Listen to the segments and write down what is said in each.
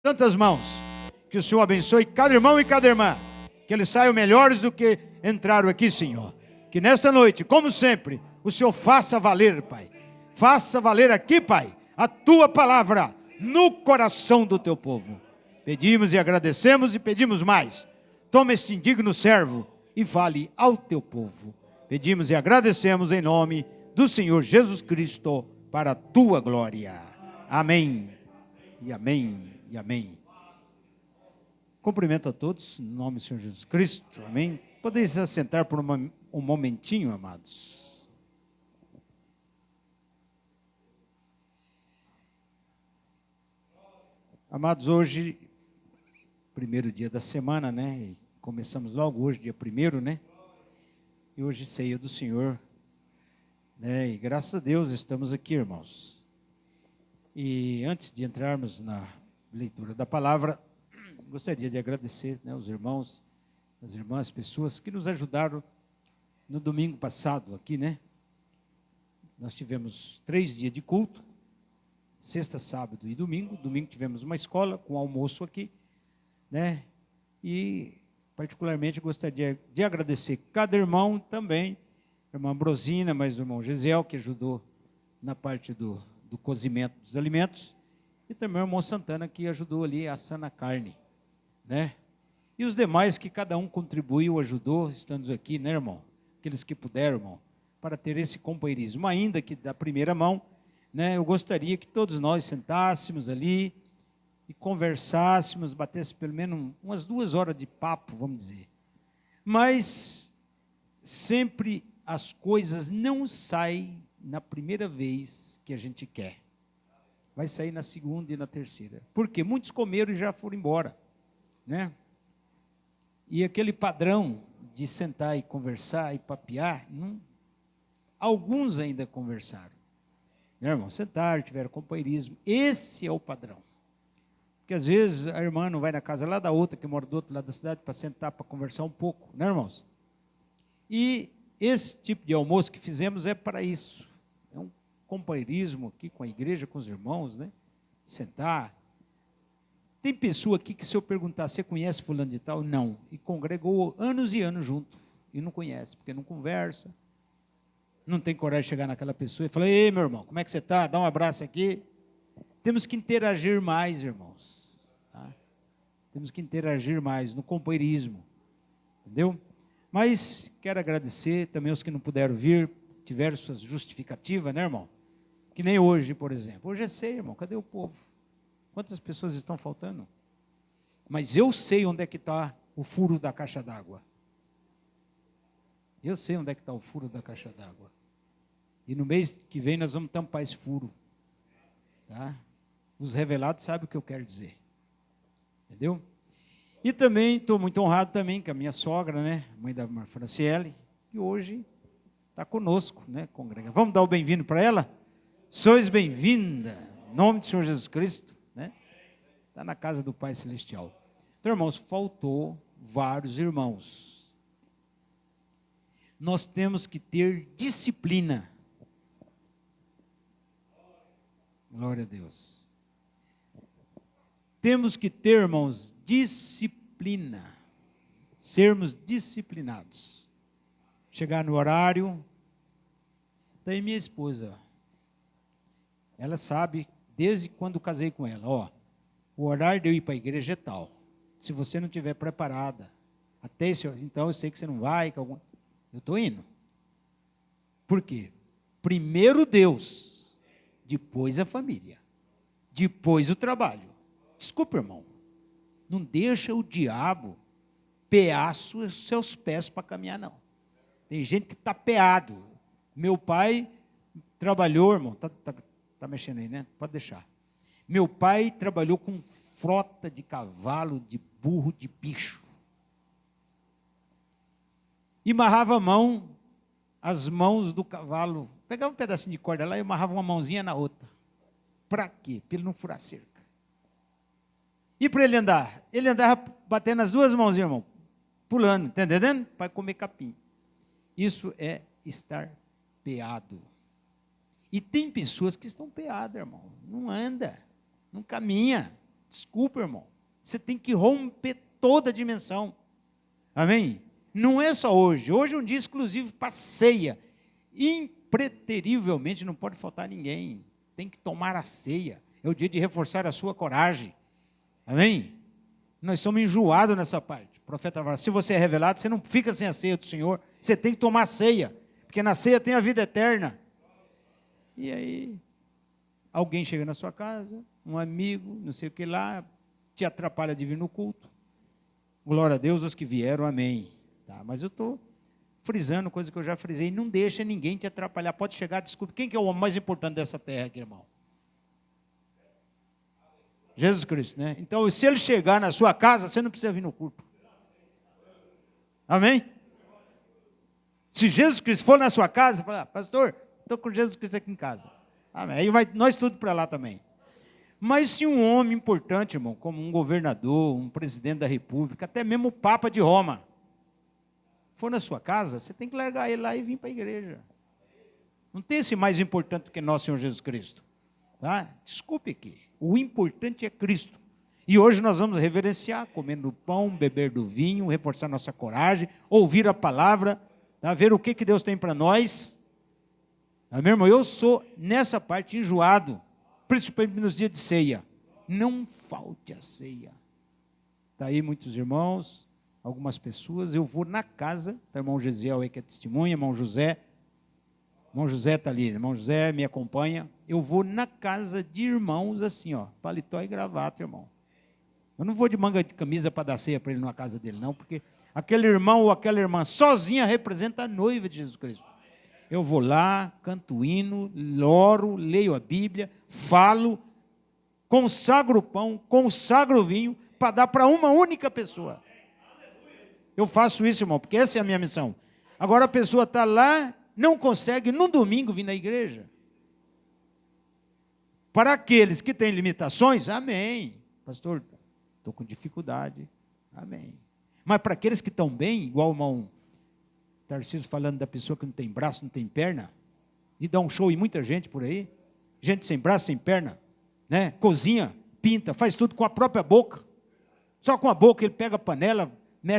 tantas mãos. Que o Senhor abençoe cada irmão e cada irmã. Que eles saiam melhores do que entraram aqui, Senhor. Que nesta noite, como sempre, o Senhor faça valer, Pai. Faça valer aqui, Pai, a Tua palavra no coração do Teu povo. Pedimos e agradecemos e pedimos mais. Toma este indigno servo e fale ao Teu povo. Pedimos e agradecemos em nome do Senhor Jesus Cristo, para a Tua glória. Amém. E amém. E amém. Cumprimento a todos, no nome do Senhor Jesus Cristo. Amém. Podem se assentar por um momentinho, amados. Amados, hoje, primeiro dia da semana, né? E começamos logo hoje, dia 1º, né? E hoje, ceia do Senhor, né? E graças a Deus estamos aqui, irmãos. E antes de entrarmos na leitura da palavra, gostaria de agradecer, né, os irmãos, as irmãs, pessoas que nos ajudaram no domingo passado aqui, né? Nós tivemos 3 dias de culto, sexta, sábado e domingo. Domingo tivemos uma escola com almoço aqui, né? E particularmente gostaria de agradecer cada irmão também, a irmã Ambrosina, mas o irmão Gesiel, que ajudou na parte do cozimento dos alimentos, e também o irmão Santana, que ajudou ali assando a carne, né? E os demais que cada um contribuiu, ajudou, estando aqui, né, irmão? Aqueles que puderam, irmão, para ter esse companheirismo, ainda que da primeira mão, né? Eu gostaria que todos nós sentássemos ali e conversássemos, batesse pelo menos umas 2 horas de papo, vamos dizer. Mas sempre as coisas não saem na primeira vez que a gente quer. Vai sair na segunda e na terceira. Porque muitos comeram e já foram embora, né? E aquele padrão de sentar e conversar e papear, alguns ainda conversaram. Né, irmão? Sentaram, tiveram companheirismo. Esse é o padrão. Porque às vezes a irmã não vai na casa lá da outra, que mora do outro lado da cidade, para sentar, para conversar um pouco, né, irmãos? E esse tipo de almoço que fizemos é para isso. É um companheirismo aqui com a igreja, com os irmãos, né? Sentar. Tem pessoa aqui que se eu perguntar, você conhece fulano de tal? Não. E congregou anos e anos junto. E não conhece, porque não conversa. Não tem coragem de chegar naquela pessoa e falar, ei, meu irmão, como é que você está? Dá um abraço aqui. Temos que interagir mais, irmãos. Tá? Temos que interagir mais no companheirismo. Entendeu? Mas quero agradecer também aos que não puderam vir, tiveram suas justificativas, né, irmão? Que nem hoje, por exemplo. Hoje é ceia, irmão. Cadê o povo? Quantas pessoas estão faltando? Mas eu sei onde é que está o furo da caixa d'água. Eu sei onde é que está o furo da caixa d'água. E no mês que vem nós vamos tampar esse furo. Tá? Os revelados sabem o que eu quero dizer. Entendeu? E também estou muito honrado também com a minha sogra, né? Mãe da irmã Franciele, que hoje está conosco, né? Congrega. Vamos dar o bem-vindo para ela? Sois bem-vinda, em nome do Senhor Jesus Cristo. Está na casa do Pai Celestial. Então, irmãos, faltou vários irmãos. Nós temos que ter disciplina. Glória a Deus. Temos que ter, irmãos, disciplina. Sermos disciplinados. Chegar no horário. Daí minha esposa, ela sabe, desde quando casei com ela, ó, o horário de eu ir para a igreja é tal. Se você não estiver preparada, até esse, então eu sei que você não vai. Eu estou indo. Por quê? Primeiro Deus, depois a família, depois o trabalho. Desculpa, irmão. Não deixa o diabo pear seus pés para caminhar, não. Tem gente que está peado. Meu pai trabalhou, irmão, tá mexendo aí, né? Pode deixar. Meu pai trabalhou com frota de cavalo, de burro, de bicho. E amarrava as mãos do cavalo. Pegava um pedacinho de corda lá e amarrava uma mãozinha na outra. Para quê? Para ele não furar a cerca. E para ele andar? Ele andava batendo as 2 mãozinhas, irmão. Pulando, tá entendendo? Para comer capim. Isso é estar peado. E tem pessoas que estão peadas, irmão. Não anda, não caminha. Desculpa, irmão. Você tem que romper toda a dimensão. Amém? Não é só hoje. Hoje é um dia exclusivo para ceia. Impreterivelmente não pode faltar ninguém. Tem que tomar a ceia. É o dia de reforçar a sua coragem. Amém? Nós somos enjoados nessa parte. O profeta fala, se você é revelado, você não fica sem a ceia do Senhor. Você tem que tomar a ceia. Porque na ceia tem a vida eterna. E aí, alguém chega na sua casa, um amigo, não sei o que lá, te atrapalha de vir no culto. Glória a Deus, os que vieram, amém. Tá, mas eu estou frisando coisa que eu já frisei. Não deixa ninguém te atrapalhar. Pode chegar, desculpe. Quem que é o homem mais importante dessa terra aqui, irmão? Jesus Cristo, né? Então, se ele chegar na sua casa, você não precisa vir no culto. Amém? Se Jesus Cristo for na sua casa, fala, pastor, estou com Jesus Cristo aqui em casa. Amém. Aí vai nós tudo para lá também. Mas se um homem importante, irmão, como um governador, um presidente da república, até mesmo o Papa de Roma, for na sua casa, você tem que largar ele lá e vir para a igreja. Não tem esse mais importante do que nosso Senhor Jesus Cristo. Tá? Desculpe aqui. O importante é Cristo. E hoje nós vamos reverenciar, comendo do pão, beber do vinho, reforçar nossa coragem, ouvir a palavra, tá? Ver o que Deus tem para nós. Tá, meu irmão? Eu sou, nessa parte, enjoado, principalmente nos dias de ceia. Não falte a ceia. Está aí muitos irmãos, algumas pessoas. Eu vou na casa, tá, irmão Gesiel aí que é testemunha, irmão José. Irmão José está ali, irmão José me acompanha. Eu vou na casa de irmãos assim, ó, paletó e gravata, irmão. Eu não vou de manga de camisa para dar ceia para ele na casa dele, não, porque aquele irmão ou aquela irmã sozinha representa a noiva de Jesus Cristo. Eu vou lá, canto hino, oro, leio a Bíblia, falo, consagro o pão, consagro o vinho, para dar para uma única pessoa. Eu faço isso, irmão, porque essa é a minha missão. Agora a pessoa está lá, não consegue, no domingo, vir na igreja. Para aqueles que têm limitações, amém. Pastor, estou com dificuldade, amém. Mas para aqueles que estão bem, igual o irmão Tarcísio falando da pessoa que não tem braço, não tem perna, e dá um show em muita gente por aí, gente sem braço, sem perna, né? Cozinha, pinta, faz tudo com a própria boca. Só com a boca ele pega a panela,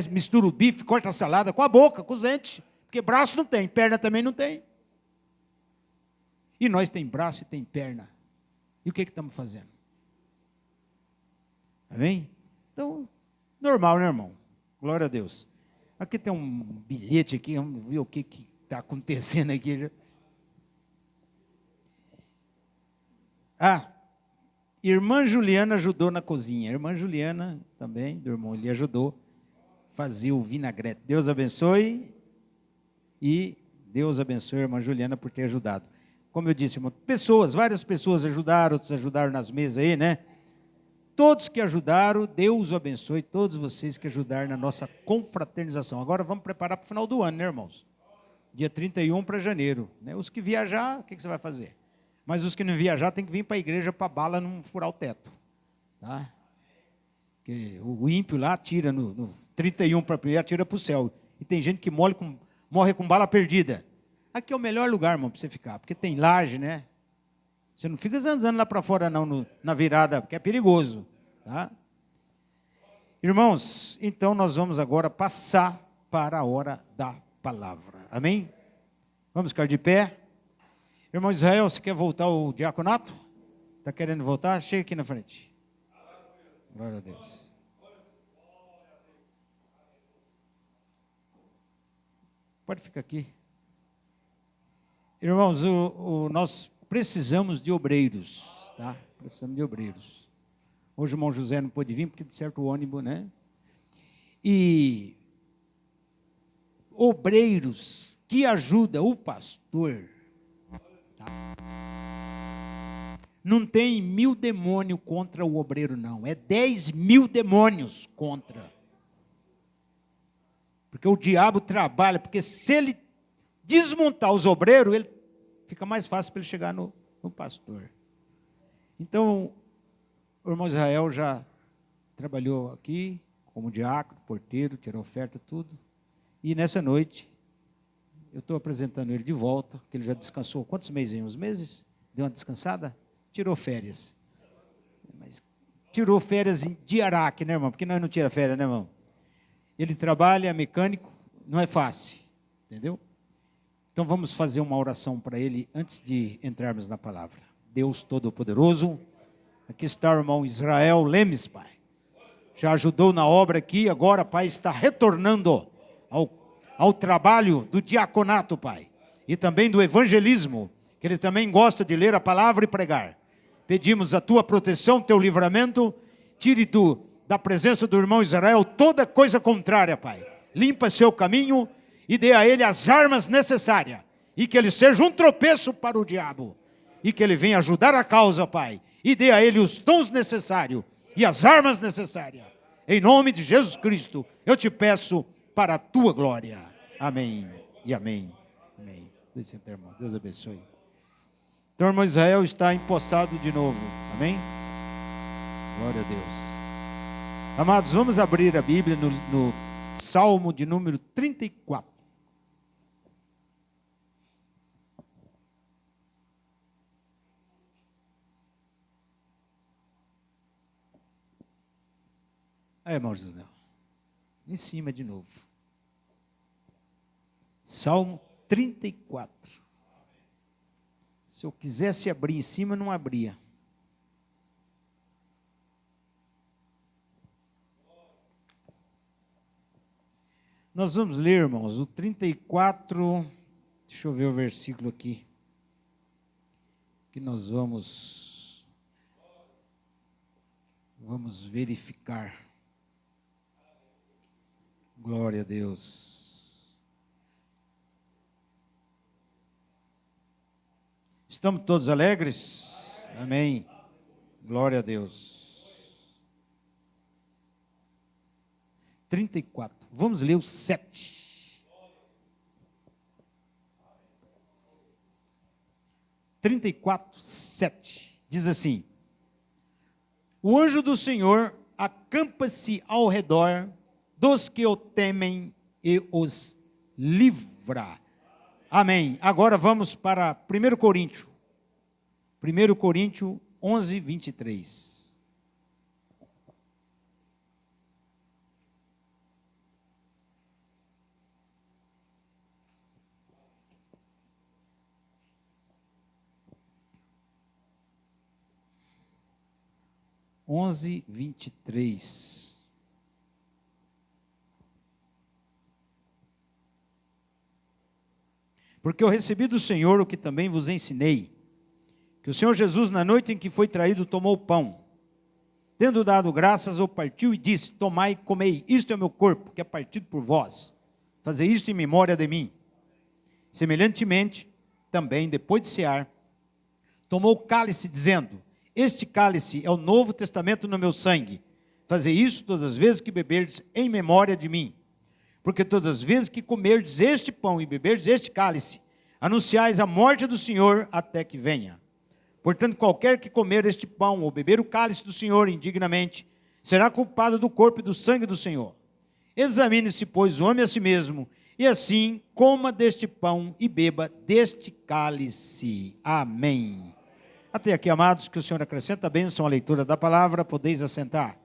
mistura o bife, corta a salada com a boca, com os dentes. Porque braço não tem, perna também não tem. E nós tem braço e tem perna. E o que estamos fazendo? Amém? Então, normal, né, irmão? Glória a Deus. Aqui tem um bilhete aqui, vamos ver o que está acontecendo aqui. Irmã Juliana ajudou na cozinha. Irmã Juliana também, do irmão, ele ajudou a fazer o vinagrete. Deus abençoe. E Deus abençoe a irmã Juliana por ter ajudado. Como eu disse, irmão, várias pessoas ajudaram, outros ajudaram nas mesas aí, né? Todos que ajudaram, Deus abençoe todos vocês que ajudaram na nossa confraternização. Agora vamos preparar para o final do ano, né, irmãos? Dia 31 para janeiro. Né? Os que viajar, o que você vai fazer? Mas os que não viajar, tem que vir para a igreja para a bala não furar o teto. Tá? Porque o ímpio lá atira no 31 para primeiro, atira para o céu. E tem gente que morre com bala perdida. Aqui é o melhor lugar, irmão, para você ficar, porque tem laje, né? Você não fica zanzando lá para fora, não, na virada, porque é perigoso. Tá? Irmãos, então nós vamos agora passar para a hora da palavra. Amém? Vamos ficar de pé. Irmão Israel, você quer voltar ao diaconato? Está querendo voltar? Chega aqui na frente. Glória a Deus. Pode ficar aqui. Irmãos, nós precisamos de obreiros, tá? Precisamos de obreiros. Hoje o irmão José não pôde vir, porque de certo o ônibus, né? E obreiros que ajudam o pastor. Tá? Não tem 1000 demônios contra o obreiro, não. É 10.000 demônios contra. Porque o diabo trabalha, porque se ele desmontar os obreiros, ele fica mais fácil para ele chegar no pastor. Então, o irmão Israel já trabalhou aqui como diácono, porteiro, tirou oferta, tudo. E nessa noite, eu estou apresentando ele de volta, que ele já descansou. Quantos meses? Uns meses? Deu uma descansada? Tirou férias. Mas tirou férias de Araque, né, irmão? Porque nós não tiramos férias, né, irmão? Ele trabalha, mecânico, não é fácil, entendeu? Então vamos fazer uma oração para ele antes de entrarmos na palavra. Deus Todo-Poderoso, aqui está o irmão Israel Lemes, Pai. Já ajudou na obra aqui, agora, Pai, está retornando ao trabalho do diaconato, Pai. E também do evangelismo, que ele também gosta de ler a palavra e pregar. Pedimos a tua proteção, teu livramento, tire da presença do irmão Israel toda coisa contrária, Pai. Limpa seu caminho e dê a ele as armas necessárias. E que ele seja um tropeço para o diabo. E que ele venha ajudar a causa, Pai. E dê a ele os dons necessários e as armas necessárias. Em nome de Jesus Cristo, eu te peço para a tua glória. Amém e amém. Amém. Deixa eu sentar, irmão. Deus abençoe. Então, irmão Israel está empossado de novo. Amém? Glória a Deus. Amados, vamos abrir a Bíblia no Salmo de número 34. Aí, irmão José, em cima de novo. Salmo 34. Se eu quisesse abrir em cima, não abria. Nós vamos ler, irmãos, o 34, deixa eu ver o versículo aqui, que nós vamos verificar. Glória a Deus. Estamos todos alegres? Amém. Glória a Deus. 34. Vamos ler o 7. 34, 7. Diz assim: o anjo do Senhor acampa-se ao redor dos que o temem e os livra. Amém. Agora vamos para 1 Coríntios. 1 Coríntios 11, 23. Onze, 23. Porque eu recebi do Senhor o que também vos ensinei, que o Senhor Jesus, na noite em que foi traído, tomou o pão, tendo dado graças, o partiu e disse: tomai e comei, isto é o meu corpo, que é partido por vós, fazei isto em memória de mim. Semelhantemente, também, depois de cear, tomou o cálice, dizendo: este cálice é o novo testamento no meu sangue, fazei isso todas as vezes que beberdes em memória de mim. Porque todas as vezes que comerdes este pão e beberdes este cálice, anunciais a morte do Senhor até que venha. Portanto, qualquer que comer este pão ou beber o cálice do Senhor indignamente, será culpado do corpo e do sangue do Senhor. Examine-se, pois, o homem a si mesmo, e assim coma deste pão e beba deste cálice. Amém. Até aqui, amados, que o Senhor acrescenta a bênção à leitura da palavra, podeis assentar.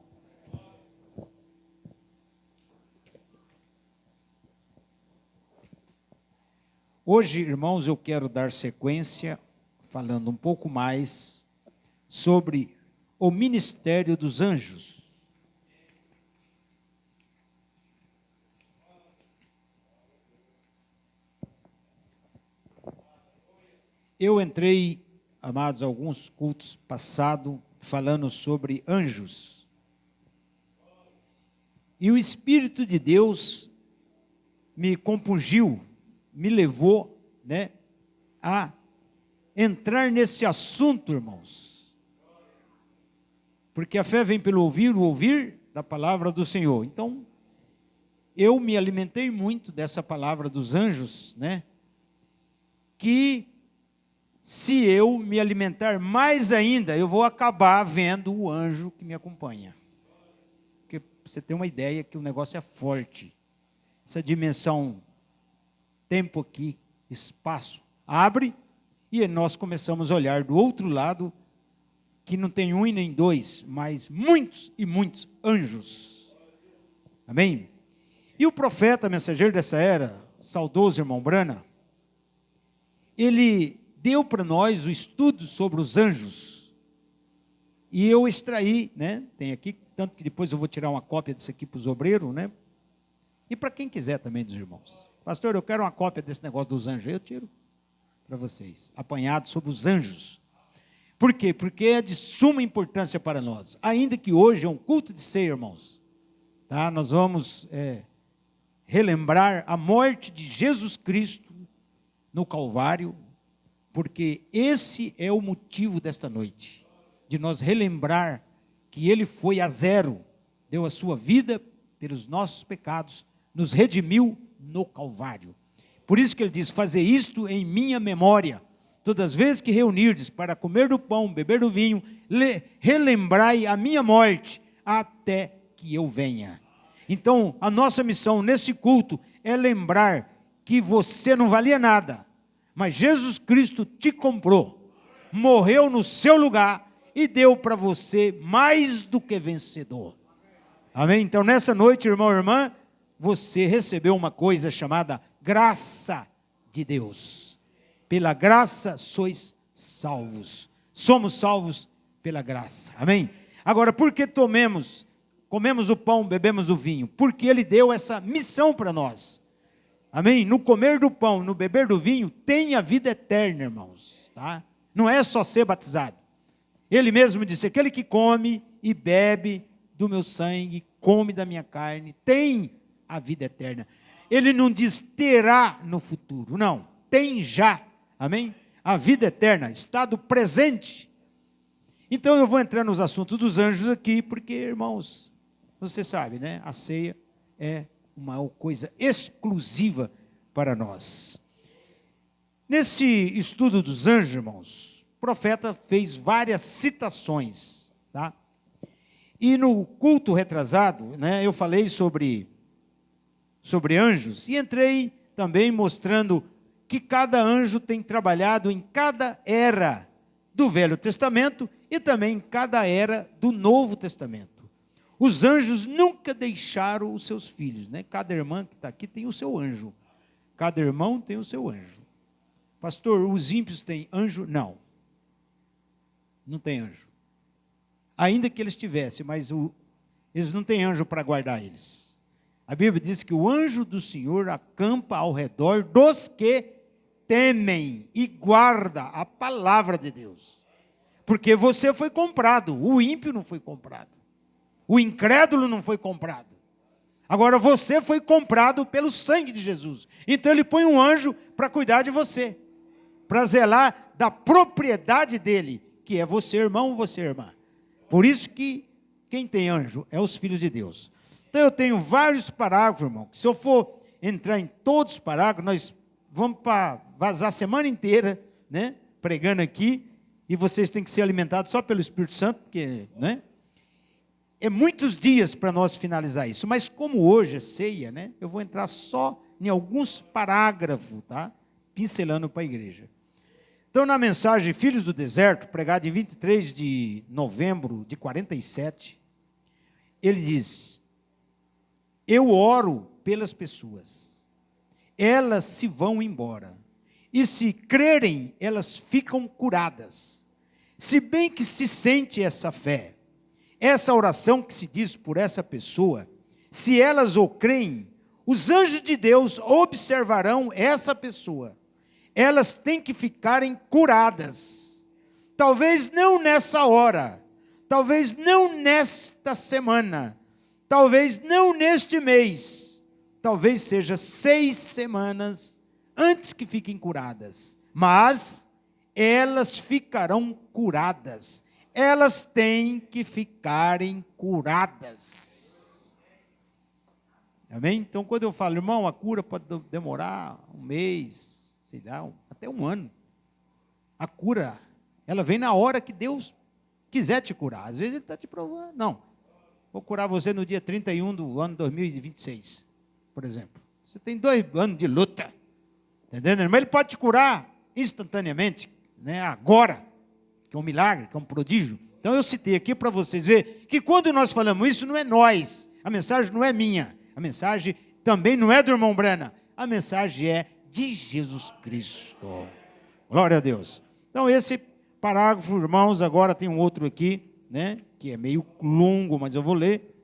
Hoje, irmãos, eu quero dar sequência, falando um pouco mais sobre o ministério dos anjos. Eu entrei, amados, alguns cultos passados, falando sobre anjos. E o Espírito de Deus me compungiu, me levou, a entrar nesse assunto, irmãos. Porque a fé vem pelo ouvir, o ouvir da palavra do Senhor. Então, eu me alimentei muito dessa palavra dos anjos, que se eu me alimentar mais ainda, eu vou acabar vendo o anjo que me acompanha. Porque você tem uma ideia que o negócio é forte. Essa dimensão tempo aqui, espaço, abre, e nós começamos a olhar do outro lado que não tem um e nem dois, mas muitos e muitos anjos. Amém? E o profeta, mensageiro dessa era, saudoso irmão Brana, ele deu para nós o estudo sobre os anjos. E eu extraí, né? Tem aqui, tanto que depois eu vou tirar uma cópia disso aqui para os obreiros, né? E para quem quiser também dos irmãos. Pastor, eu quero uma cópia desse negócio dos anjos. Eu tiro para vocês, apanhado sobre os anjos. Por quê? Porque é de suma importância para nós. Ainda que hoje é um culto de ceia, irmãos. Tá? Nós vamos relembrar a morte de Jesus Cristo no Calvário, porque esse é o motivo desta noite, de nós relembrar que Ele foi a zero, deu a sua vida pelos nossos pecados, nos redimiu no Calvário. Por isso que Ele diz, fazer isto em minha memória, todas as vezes que reunirdes para comer do pão, beber do vinho, relembrai a minha morte, até que eu venha. Então, a nossa missão nesse culto é lembrar que você não valia nada, mas Jesus Cristo te comprou, morreu no seu lugar e deu para você mais do que vencedor. Amém? Então, nessa noite, irmão e irmã, você recebeu uma coisa chamada graça de Deus. Pela graça sois salvos. Somos salvos pela graça. Amém? Agora, por que comemos o pão, bebemos o vinho? Porque Ele deu essa missão para nós. Amém? No comer do pão, no beber do vinho, tem a vida eterna, irmãos. Tá? Não é só ser batizado. Ele mesmo disse, aquele que come e bebe do meu sangue, come da minha carne, tem a vida eterna. Ele não diz terá no futuro, não. Tem já. Amém? A vida eterna, estado presente. Então eu vou entrar nos assuntos dos anjos aqui, porque, irmãos, você sabe, né? A ceia é uma coisa exclusiva para nós. Nesse estudo dos anjos, irmãos, o profeta fez várias citações, tá? E no culto retrasado, né, eu falei sobre anjos, e entrei também mostrando que cada anjo tem trabalhado em cada era do Velho Testamento e também em cada era do Novo Testamento. Os anjos nunca deixaram os seus filhos, né? Cada irmã que está aqui tem o seu anjo. Cada irmão tem o seu anjo. Pastor, os ímpios têm anjo? Não. Não tem anjo. Ainda que eles tivessem, mas eles não têm anjo para guardar eles. A Bíblia diz que o anjo do Senhor acampa ao redor dos que temem e guarda a palavra de Deus. Porque você foi comprado, o ímpio não foi comprado. O incrédulo não foi comprado. Agora você foi comprado pelo sangue de Jesus. Então Ele põe um anjo para cuidar de você, para zelar da propriedade dele, que é você, irmão, você, irmã. Por isso que quem tem anjo é os filhos de Deus. Então eu tenho vários parágrafos, irmão, que se eu for entrar em todos os parágrafos, nós vamos vazar a semana inteira, né, pregando aqui, e vocês têm que ser alimentados só pelo Espírito Santo, porque, né? É muitos dias para nós finalizar isso, mas como hoje é ceia, né, eu vou entrar só em alguns parágrafos, tá? Pincelando para a igreja. Então, na mensagem Filhos do Deserto, pregada em 23 de novembro de 47, ele diz, eu oro pelas pessoas, elas se vão embora, e se crerem, elas ficam curadas, se bem que se sente essa fé, essa oração que se diz por essa pessoa, se elas o creem, os anjos de Deus observarão essa pessoa. Elas têm que ficarem curadas. Talvez não nessa hora, talvez não nesta semana, talvez não neste mês, talvez seja 6 semanas antes que fiquem curadas. Mas elas ficarão curadas. Elas têm que ficarem curadas. Amém? Então, quando eu falo, irmão, a cura pode demorar um mês, sei lá, até um ano. A cura, ela vem na hora que Deus quiser te curar. Às vezes Ele está te provando. Não, vou curar você no dia 31 do ano 2026, por exemplo. Você tem 2 anos de luta. Entendendo? Mas Ele pode te curar instantaneamente, né? Agora. Que é um milagre, que é um prodígio, Então eu citei aqui para vocês verem que quando nós falamos isso, não é nós, a mensagem não é minha, a mensagem também não é do irmão Brana, a mensagem é de Jesus Cristo. Glória a Deus. Então esse parágrafo, irmãos, agora tem um outro aqui, né, que é meio longo, mas eu vou ler.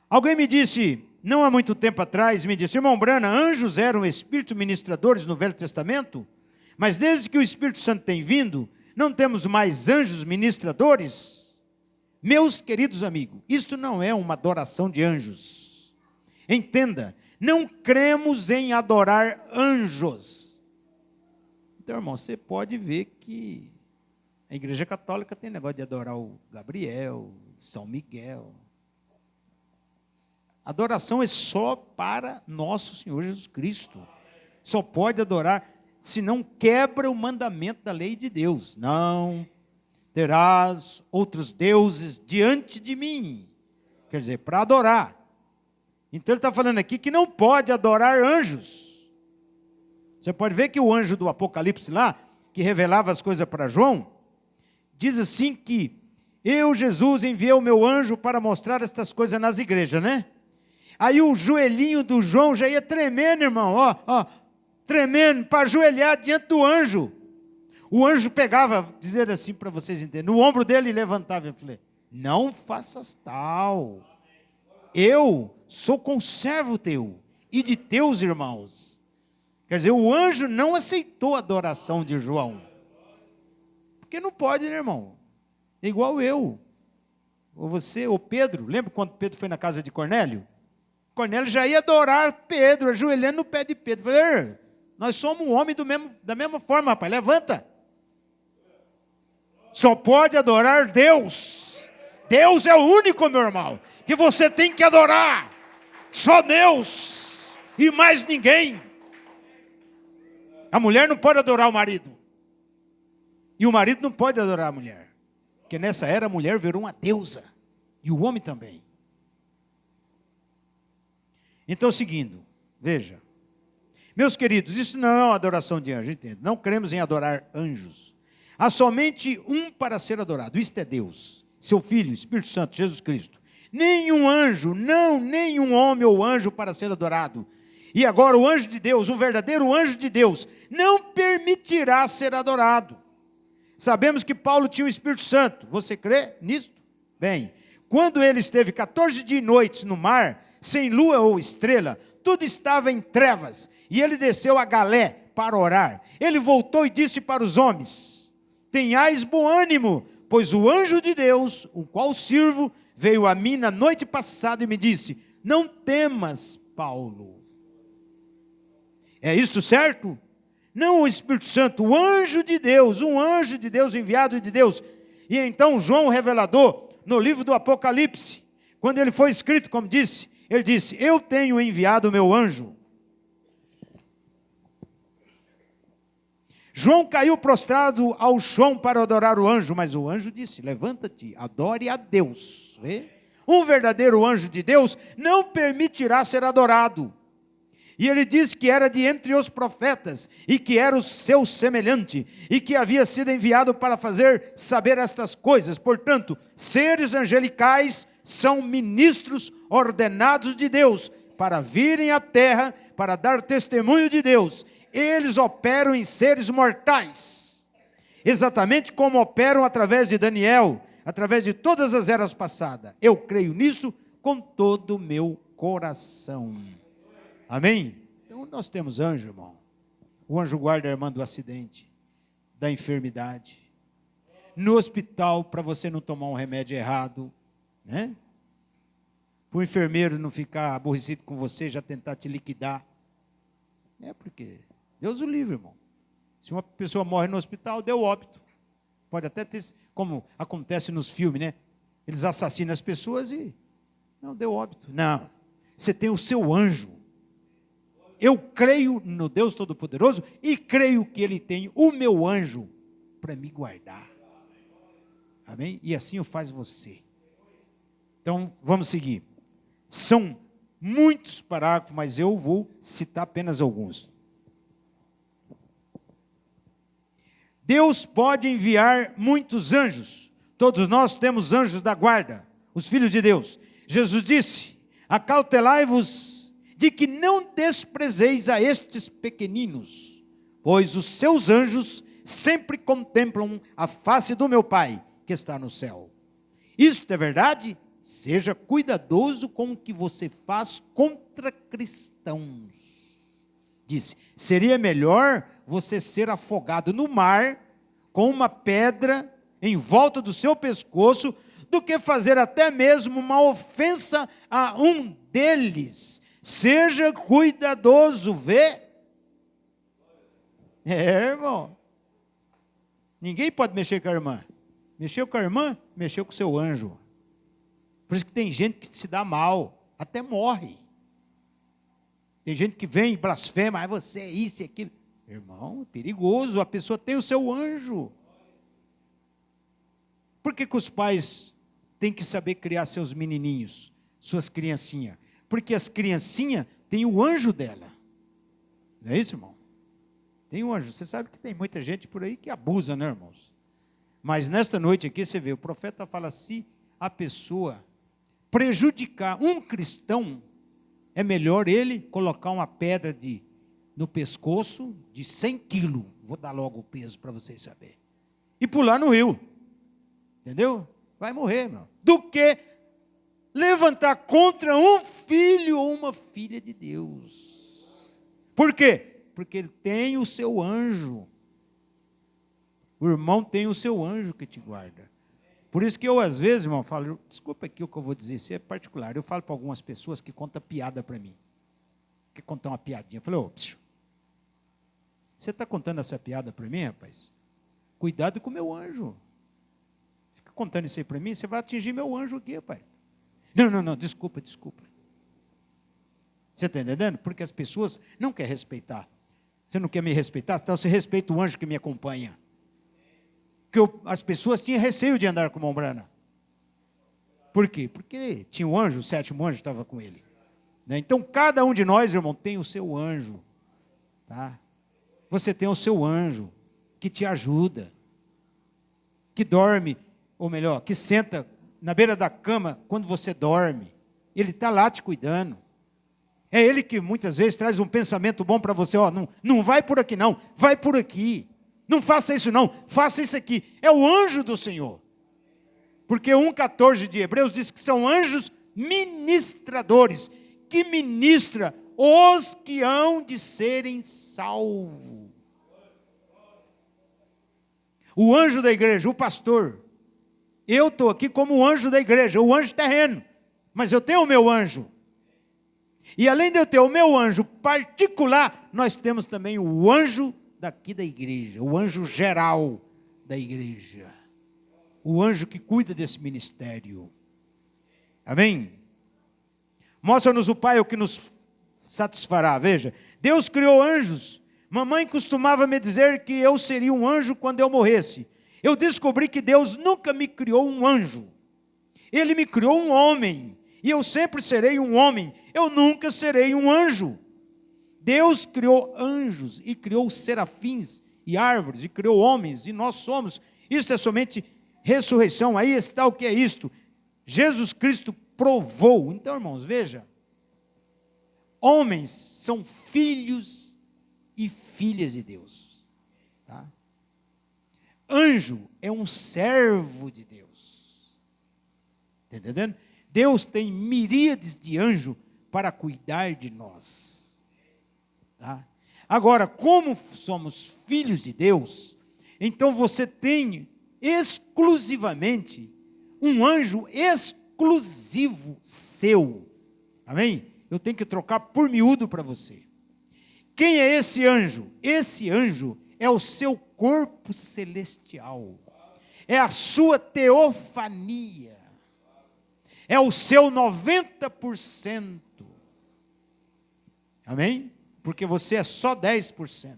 Alguém me disse, não há muito tempo atrás, me disse, irmão Brana, anjos eram espíritos ministradores no Velho Testamento, mas desde que o Espírito Santo tem vindo, não temos mais anjos ministradores? Meus queridos amigos, isto não é uma adoração de anjos. Entenda, não cremos em adorar anjos. Então, irmão, você pode ver que a Igreja Católica tem negócio de adorar o Gabriel, São Miguel. Adoração é só para nosso Senhor Jesus Cristo. Só pode adorar se não quebra o mandamento da lei de Deus. Não terás outros deuses diante de mim. Quer dizer, para adorar. Então ele está falando aqui que não pode adorar anjos. Você pode ver que o anjo do Apocalipse lá, que revelava as coisas para João, diz assim que eu, Jesus, enviei o meu anjo para mostrar estas coisas nas igrejas, né? Aí o joelhinho do João já ia tremendo, irmão, tremendo, para ajoelhar diante do anjo. O anjo pegava, dizer assim para vocês entenderem, no ombro dele e levantava. Eu falei, não faças tal. Eu sou conservo teu e de teus irmãos. Quer dizer, o anjo não aceitou a adoração de João. Porque não pode, né, irmão? É igual eu. Ou você, ou Pedro. Lembra quando Pedro foi na casa de Cornélio? Cornélio já ia adorar Pedro, ajoelhando no pé de Pedro. Falei, nós somos um homem da mesma forma, rapaz, levanta. Só pode adorar Deus. Deus é o único, meu irmão, que você tem que adorar. Só Deus e mais ninguém. A mulher não pode adorar o marido. E o marido não pode adorar a mulher. Porque nessa era a mulher virou uma deusa. E o homem também. Então, seguindo, veja. Meus queridos, isso não é uma adoração de anjo, entende? Não queremos em adorar anjos. Há somente um para ser adorado, isto é Deus, seu Filho, Espírito Santo, Jesus Cristo. Nenhum anjo, não, nenhum homem ou anjo para ser adorado. E agora o anjo de Deus, um verdadeiro anjo de Deus, não permitirá ser adorado. Sabemos que Paulo tinha o Espírito Santo, você crê nisso? Bem, quando ele esteve 14 dias e noites no mar, sem lua ou estrela, tudo estava em trevas, e ele desceu a Galé para orar. Ele voltou e disse para os homens, tenhais bom ânimo, pois o anjo de Deus, o qual sirvo, veio a mim na noite passada e me disse, não temas, Paulo. É isso certo? Não o Espírito Santo, o anjo de Deus, um anjo de Deus, enviado de Deus. E então João, o revelador, no livro do Apocalipse, quando ele foi escrito, como disse, ele disse, eu tenho enviado o meu anjo. João caiu prostrado ao chão para adorar o anjo, mas o anjo disse, levanta-te, adore a Deus. Vê? Um verdadeiro anjo de Deus não permitirá ser adorado. E ele disse que era de entre os profetas, e que era o seu semelhante, e que havia sido enviado para fazer saber estas coisas. Portanto, seres angelicais são ministros ordenados de Deus, para virem à terra, para dar testemunho de Deus. Eles operam em seres mortais, exatamente como operam através de Daniel, através de todas as eras passadas. Eu creio nisso com todo o meu coração. Amém? Então nós temos anjo, irmão. O anjo guarda a irmã do acidente, da enfermidade. No hospital, para você não tomar um remédio errado, né? Para o enfermeiro não ficar aborrecido com você, já tentar te liquidar. É porque Deus o livre, irmão. Se uma pessoa morre no hospital, deu óbito. Pode até ter, como acontece nos filmes, né? Eles assassinam as pessoas e não deu óbito. Não, você tem o seu anjo. Eu creio no Deus Todo-Poderoso e creio que Ele tem o meu anjo para me guardar. Amém? E assim o faz você. Então, vamos seguir. São muitos parágrafos, mas eu vou citar apenas alguns. Deus pode enviar muitos anjos. Todos nós temos anjos da guarda, os filhos de Deus. Jesus disse: acautelai-vos de que não desprezeis a estes pequeninos, pois os seus anjos sempre contemplam a face do meu Pai, que está no céu. Isto é verdade? Seja cuidadoso com o que você faz contra cristãos. Disse: seria melhor você ser afogado no mar com uma pedra em volta do seu pescoço do que fazer até mesmo uma ofensa a um deles. Seja cuidadoso, vê? Irmão. Ninguém pode mexer com a irmã. Mexeu com a irmã, mexeu com o seu anjo. Por isso que tem gente que se dá mal, até morre. Tem gente que vem e blasfema: você é isso e aquilo. Irmão, é perigoso, a pessoa tem o seu anjo. Por que os pais têm que saber criar seus menininhos, suas criancinhas? Porque as criancinhas têm o anjo dela. Não é isso, irmão? Tem um anjo. Você sabe que tem muita gente por aí que abusa, né, irmãos? Mas nesta noite aqui você vê, o profeta fala: se a pessoa prejudicar um cristão, é melhor ele colocar uma pedra no pescoço de 100 quilos, vou dar logo o peso para vocês saberem, e pular no rio, entendeu? Vai morrer, meu. Do que levantar contra um filho ou uma filha de Deus. Por quê? Porque ele tem o seu anjo. O irmão tem o seu anjo que te guarda. Por isso que eu, às vezes, irmão, falo, desculpa aqui o que eu vou dizer, isso é particular. Eu falo para algumas pessoas que contam piada para mim. Quer contar uma piadinha? Eu falei: você está contando essa piada para mim, rapaz? Cuidado com o meu anjo. Fica contando isso aí para mim, você vai atingir meu anjo aqui, rapaz. Não, desculpa. Você está entendendo? Porque as pessoas não querem respeitar. Você não quer me respeitar? Então você respeita o anjo que me acompanha. Porque as pessoas tinham receio de andar com Mombrana. Por quê? Porque tinha um anjo, o 7º anjo estava com ele. Né? Então, cada um de nós, irmão, tem o seu anjo. Tá? Você tem o seu anjo, que te ajuda, que dorme, ou melhor, que senta na beira da cama quando você dorme. Ele está lá te cuidando. É ele que muitas vezes traz um pensamento bom para você: não vai por aqui não, vai por aqui. Não faça isso não, faça isso aqui. É o anjo do Senhor. Porque 1,14 de Hebreus diz que são anjos ministradores, que ministra os que hão de serem salvos. O anjo da igreja, o pastor. Eu estou aqui como o anjo da igreja, o anjo terreno. Mas eu tenho o meu anjo. E além de eu ter o meu anjo particular, nós temos também o anjo daqui da igreja, o anjo geral da igreja, o anjo que cuida desse ministério. Amém? Mostra-nos o Pai o que nos satisfará. Veja, Deus criou anjos. Mamãe costumava me dizer que eu seria um anjo quando eu morresse. Eu descobri que Deus nunca me criou um anjo. Ele me criou um homem, e eu sempre serei um homem. Eu nunca serei um anjo. Deus criou anjos e criou serafins e árvores e criou homens, e nós somos. Isto é somente ressurreição. Aí está o que é isto. Jesus Cristo provou. Então, irmãos, veja. Homens são filhos e filhas de Deus. Tá? Anjo é um servo de Deus. Está entendendo? Deus tem miríades de anjos para cuidar de nós. Tá? Agora, como somos filhos de Deus, então você tem exclusivamente um anjo exclusivo seu. Amém? Eu tenho que trocar por miúdo para você. Quem é esse anjo? Esse anjo é o seu corpo celestial. É a sua teofania. É o seu 90%. Amém? Porque você é só 10%.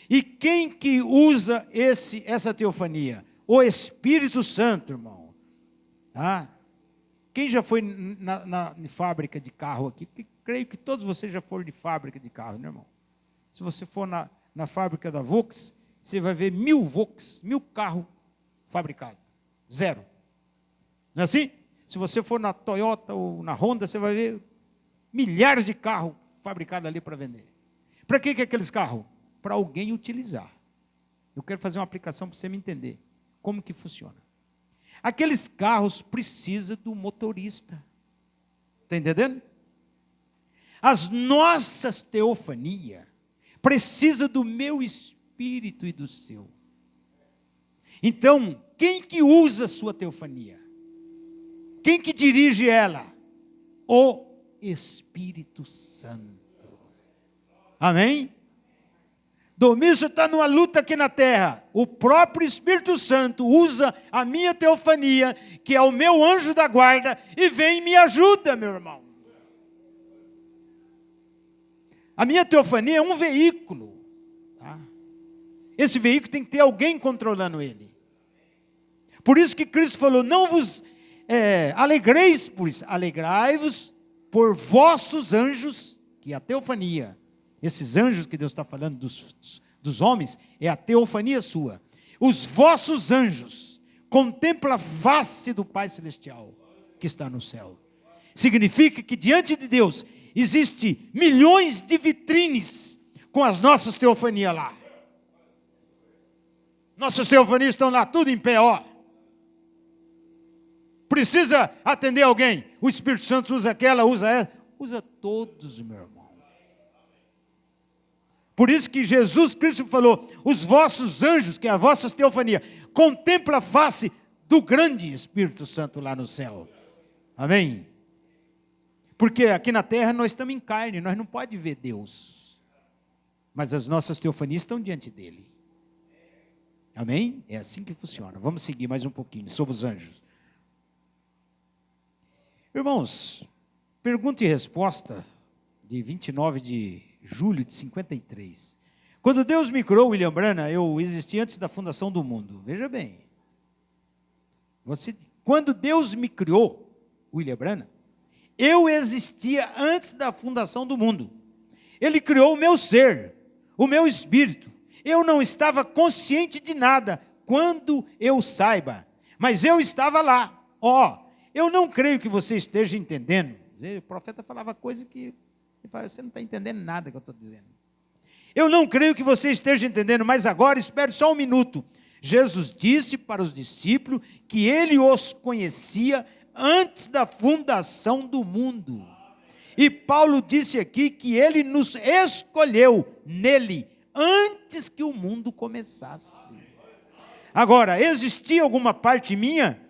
E quem que usa essa teofania? O Espírito Santo, irmão. Tá? Quem já foi na fábrica de carro aqui? Creio que todos vocês já foram de fábrica de carro, né, irmão? Se você for na fábrica da Volks, você vai ver 1000 Volks, 1000 carros fabricados. Zero. Não é assim? Se você for na Toyota ou na Honda, você vai ver milhares de carros fabricados ali para vender. Para que é aqueles carros? Para alguém utilizar. Eu quero fazer uma aplicação para você me entender como que funciona. Aqueles carros precisam do motorista. Está entendendo? As nossas teofanias precisam do meu espírito e do seu. Então, quem que usa a sua teofania? Quem que dirige ela? O Espírito Santo. Amém? Domingos está numa luta aqui na terra. O próprio Espírito Santo usa a minha teofania, que é o meu anjo da guarda, e vem e me ajuda, meu irmão. A minha teofania é um veículo. Tá? Esse veículo tem que ter alguém controlando ele. Por isso que Cristo falou, não vos alegreis por isso, alegrai-vos por vossos anjos, que é a teofania. Esses anjos que Deus está falando dos homens, é a teofania sua. Os vossos anjos contemplam a face do Pai Celestial, que está no céu. Significa que diante de Deus, existe milhões de vitrines com as nossas teofanias lá. Nossas teofanias estão lá, tudo em pé, ó. Precisa atender alguém, o Espírito Santo usa aquela, usa essa, usa todos, meu irmão. Por isso que Jesus Cristo falou, os vossos anjos, que é a vossa teofania, contempla a face do grande Espírito Santo lá no céu. Amém? Porque aqui na terra nós estamos em carne, nós não podemos ver Deus. Mas as nossas teofanias estão diante dele. Amém? É assim que funciona. Vamos seguir mais um pouquinho sobre os anjos. Irmãos, pergunta e resposta de 29 de julho de 53. Quando Deus me criou, William Branham, eu existi antes da fundação do mundo. Veja bem. Quando Deus me criou, William Branham, eu existia antes da fundação do mundo. Ele criou o meu ser, o meu espírito. Eu não estava consciente de nada, quando eu saiba. Mas eu estava lá. Eu não creio que você esteja entendendo. O profeta falava coisa que... você não está entendendo nada que eu estou dizendo. Eu não creio que você esteja entendendo, mas agora espere só um minuto. Jesus disse para os discípulos que ele os conhecia antes da fundação do mundo. E Paulo disse aqui que ele nos escolheu nele antes que o mundo começasse. Agora, existia alguma parte minha,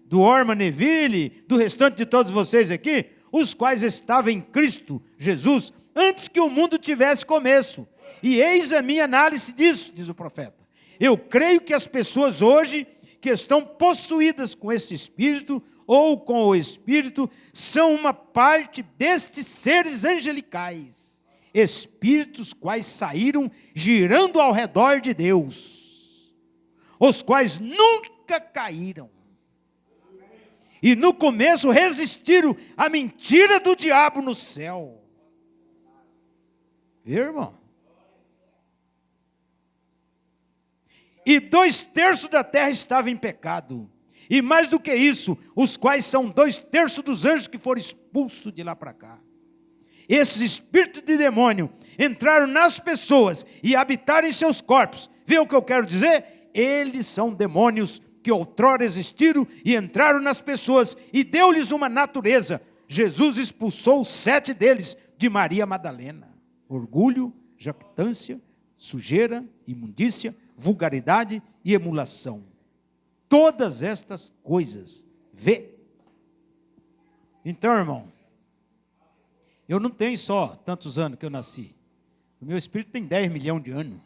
do Orman Neville, do restante de todos vocês aqui, os quais estavam em Cristo Jesus, antes que o mundo tivesse começo. E eis a minha análise disso, diz o profeta. Eu creio que as pessoas hoje, que estão possuídas com esse espírito, ou com o espírito, são uma parte destes seres angelicais, espíritos quais saíram girando ao redor de Deus, os quais nunca caíram. E no começo resistiram à mentira do diabo no céu. Viu, irmão? E 2/3 da terra estava em pecado. E mais do que isso, os quais são 2/3 dos anjos que foram expulsos de lá para cá. Esses espíritos de demônio entraram nas pessoas e habitaram em seus corpos. Vê o que eu quero dizer? Eles são demônios que outrora existiram e entraram nas pessoas e deu-lhes uma natureza. Jesus expulsou 7 deles de Maria Madalena. Orgulho, jactância, sujeira, imundícia, vulgaridade e emulação. Todas estas coisas. Vê. Então, irmão, eu não tenho só tantos anos que eu nasci. O meu espírito tem 10 milhões de anos.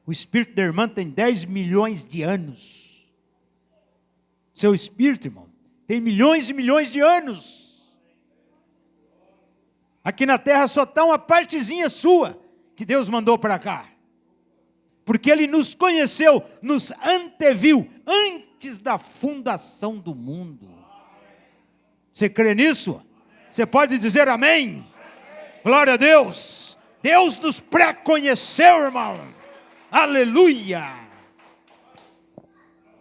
O espírito da irmã tem 10 milhões de anos. Seu espírito, irmão, tem milhões e milhões de anos. Aqui na terra só está uma partezinha sua que Deus mandou para cá. Porque Ele nos conheceu, nos anteviu antes da fundação do mundo. Você crê nisso? Você pode dizer amém? Glória a Deus. Deus nos pré-conheceu, irmão. Aleluia!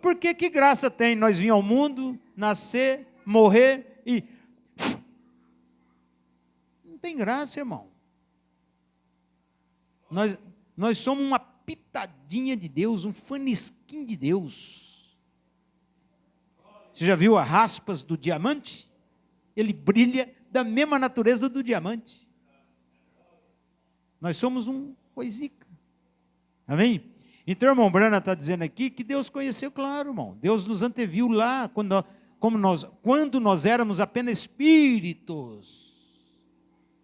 Porque que graça tem nós vir ao mundo, nascer, morrer e... Não tem graça, irmão. Nós somos uma pitadinha de Deus, um fanisquinho de Deus. Você já viu as raspas do diamante? Ele brilha da mesma natureza do diamante. Nós somos um coisica. Amém? Então, o irmão Brana está dizendo aqui que Deus conheceu, claro, irmão. Deus nos anteviu lá, quando nós éramos apenas espíritos.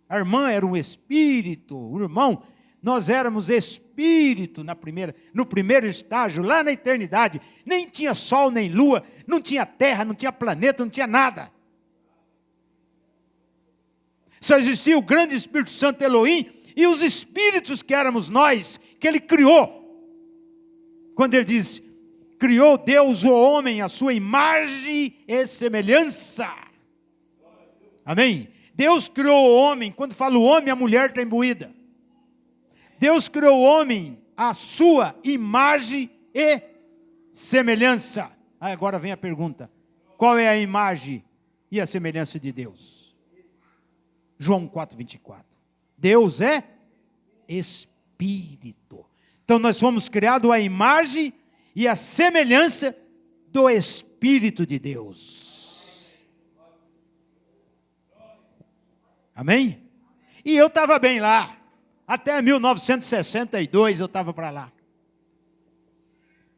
A irmã era um espírito, o irmão, nós éramos espírito no primeiro estágio, lá na eternidade. Nem tinha sol, nem lua, não tinha terra, não tinha planeta, não tinha nada. Só existia o grande Espírito Santo Elohim e os espíritos que éramos nós, que Ele criou. Quando Ele diz, criou Deus o homem, a sua imagem e semelhança. Amém? Deus criou o homem, quando fala o homem, a mulher está imbuída. Deus criou o homem, a sua imagem e semelhança. Agora vem a pergunta, qual é a imagem e a semelhança de Deus? João 4:24. Deus é Espírito. Então nós fomos criados à imagem e à semelhança do Espírito de Deus. Amém? E eu estava bem lá. Até 1962 eu estava para lá.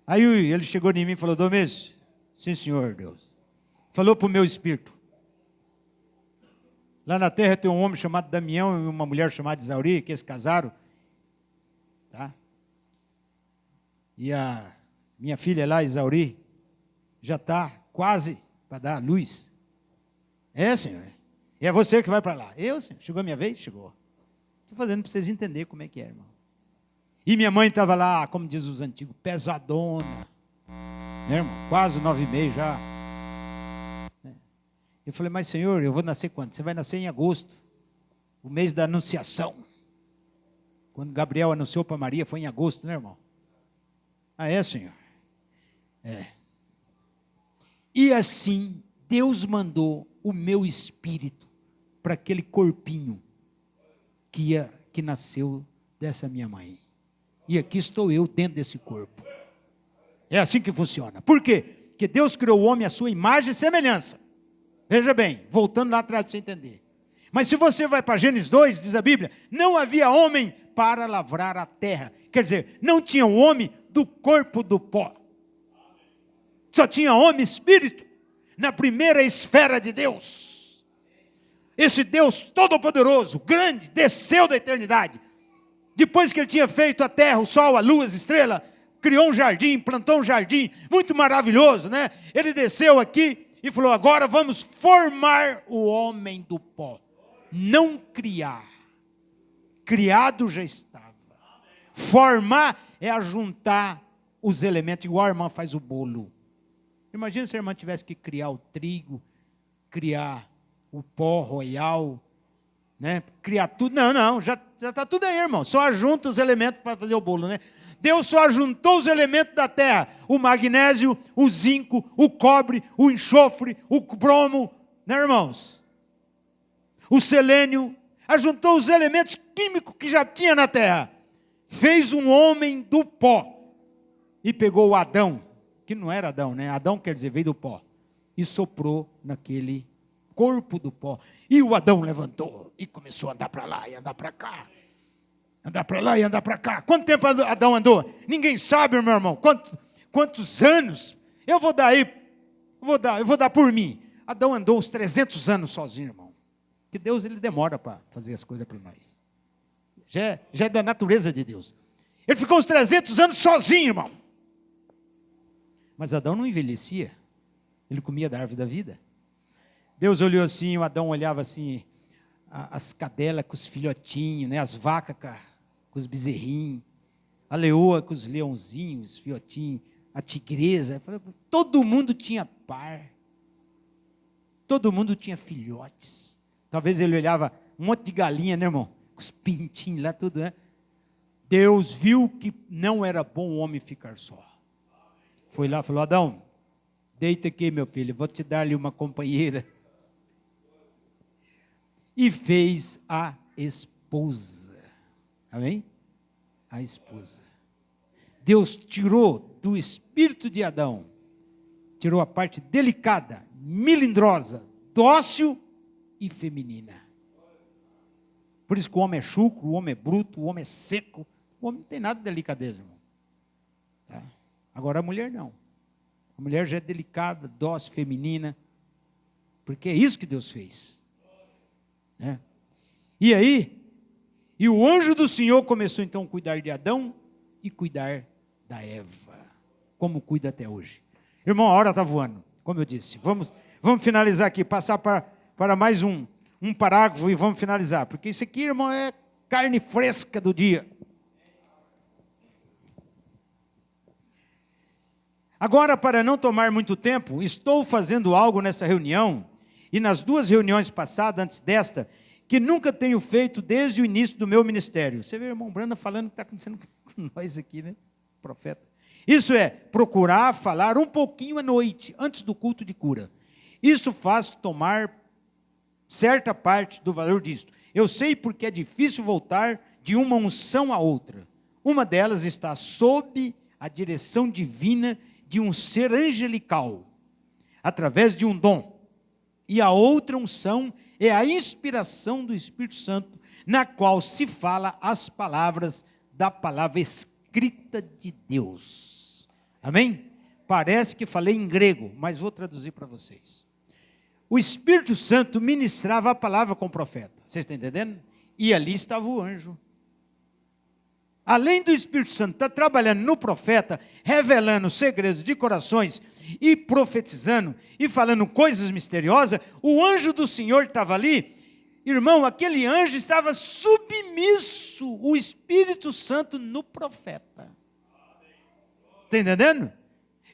Aí ele chegou em mim e falou, Domês, sim senhor Deus. Falou para o meu espírito. Lá na terra tem um homem chamado Damião e uma mulher chamada Isauri, que eles casaram. Tá? E a minha filha lá, Isauri, já está quase para dar luz. É, senhor. E é você que vai para lá. Eu, senhor. Chegou a minha vez? Chegou. Estou fazendo para vocês entenderem como é que é, irmão. E minha mãe estava lá, como diz os antigos, pesadona. Né, irmão? Quase 9,5 já. Eu falei, mas senhor, eu vou nascer quando? Você vai nascer em agosto, o mês da anunciação. Quando Gabriel anunciou para Maria, foi em agosto, né, irmão? Ah, é, senhor? É. E assim, Deus mandou o meu espírito para aquele corpinho que nasceu dessa minha mãe. E aqui estou eu dentro desse corpo. É assim que funciona. Por quê? Porque Deus criou o homem à sua imagem e semelhança. Veja bem, voltando lá atrás para você entender. Mas se você vai para Gênesis 2, diz a Bíblia, não havia homem para lavrar a terra. Quer dizer, não tinha um homem do corpo do pó. Só tinha homem espírito na primeira esfera de Deus. Esse Deus todo-poderoso, grande, desceu da eternidade. Depois que ele tinha feito a terra, o sol, a lua, as estrelas, criou um jardim, plantou um jardim, muito maravilhoso, né? Ele desceu aqui e falou, agora vamos formar o homem do pó. Não criar. Criado já estava. Formar é ajuntar os elementos, igual a irmã faz o bolo. Imagina se a irmã tivesse que criar o trigo, criar o pó royal, né? Criar tudo. Não, já está tudo aí, irmão. Só ajunta os elementos para fazer o bolo, né? Deus só ajuntou os elementos da terra, o magnésio, o zinco, o cobre, o enxofre, o bromo, né, irmãos? O selênio, ajuntou os elementos químicos que já tinha na terra. Fez um homem do pó e pegou o Adão, que não era Adão, né? Adão quer dizer, veio do pó, e soprou naquele corpo do pó. E o Adão levantou e começou a andar para lá e andar para cá. Andar para lá e andar para cá. Quanto tempo Adão andou? Ninguém sabe, meu irmão. Quantos anos? Eu vou dar por mim. Adão andou uns 300 anos sozinho, irmão. Que Deus, ele demora para fazer as coisas para nós. Já é da natureza de Deus. Ele ficou uns 300 anos sozinho, irmão. Mas Adão não envelhecia. Ele comia da árvore da vida. Deus olhou assim, o Adão olhava assim, as cadelas com os filhotinhos, né? As vacas com os bezerrinhos, a leoa com os leãozinhos, os filhotinhos, a tigresa. Todo mundo tinha par. Todo mundo tinha filhotes. Talvez ele olhava um monte de galinha, né, irmão? Com os pintinhos lá, tudo, né? Deus viu que não era bom o homem ficar só. Foi lá e falou: Adão, deita aqui, meu filho, vou te dar ali uma companheira. E fez a esposa. Amém? A esposa. Deus tirou do espírito de Adão, tirou a parte delicada, melindrosa, dócil e feminina. Por isso que o homem é chucro, o homem é bruto, o homem é seco. O homem não tem nada de delicadeza, irmão. Tá? Agora a mulher não. A mulher já é delicada, dócil, feminina. Porque é isso que Deus fez. Né? E aí, e o anjo do Senhor começou então a cuidar de Adão e cuidar da Eva. Como cuida até hoje. Irmão, a hora está voando, como eu disse. Vamos finalizar aqui, passar para mais um parágrafo e vamos finalizar. Porque isso aqui, irmão, é carne fresca do dia. Agora, para não tomar muito tempo, estou fazendo algo nessa reunião, e nas 2 reuniões passadas, antes desta, que nunca tenho feito desde o início do meu ministério. Você vê o irmão Branda falando o que está acontecendo com nós aqui, né? Profeta. Isso é, procurar falar um pouquinho à noite, antes do culto de cura. Isso faz tomar certa parte do valor disto. Eu sei porque é difícil voltar de uma unção a outra. Uma delas está sob a direção divina de um ser angelical, através de um dom. E a outra unção é a inspiração do Espírito Santo, na qual se fala as palavras da palavra escrita de Deus. Amém? Parece que falei em grego, mas vou traduzir para vocês. O Espírito Santo ministrava a palavra com o profeta. Vocês estão entendendo? E ali estava o anjo. Além do Espírito Santo estar trabalhando no profeta, revelando segredos de corações e profetizando e falando coisas misteriosas, o anjo do Senhor estava ali. Irmão, aquele anjo estava submisso, o Espírito Santo no profeta. Está entendendo?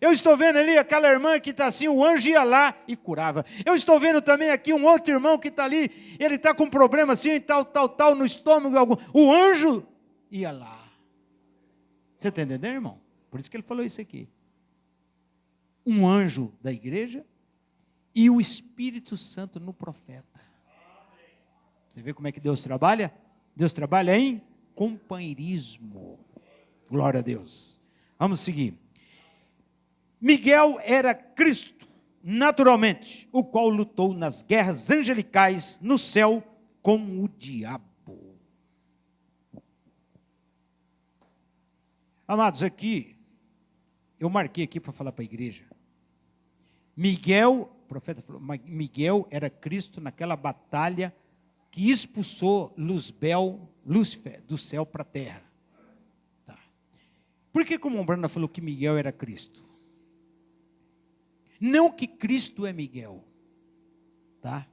Eu estou vendo ali aquela irmã que está assim, o anjo ia lá e curava. Eu estou vendo também aqui um outro irmão que está ali, ele está com um problema assim, tal, no estômago, algum. O anjo ia lá. Você está entendendo, irmão? Por isso que ele falou isso aqui. Um anjo da igreja e o Espírito Santo no profeta. Você vê como é que Deus trabalha? Deus trabalha em companheirismo. Glória a Deus. Vamos seguir. Miguel era Cristo, naturalmente, o qual lutou nas guerras angelicais no céu com o diabo. Amados, aqui, eu marquei aqui para falar para a igreja. Miguel, o profeta falou, Miguel era Cristo naquela batalha que expulsou Lúcifer do céu para a terra. Tá. Por que como o Branda falou que Miguel era Cristo? Não que Cristo é Miguel, tá?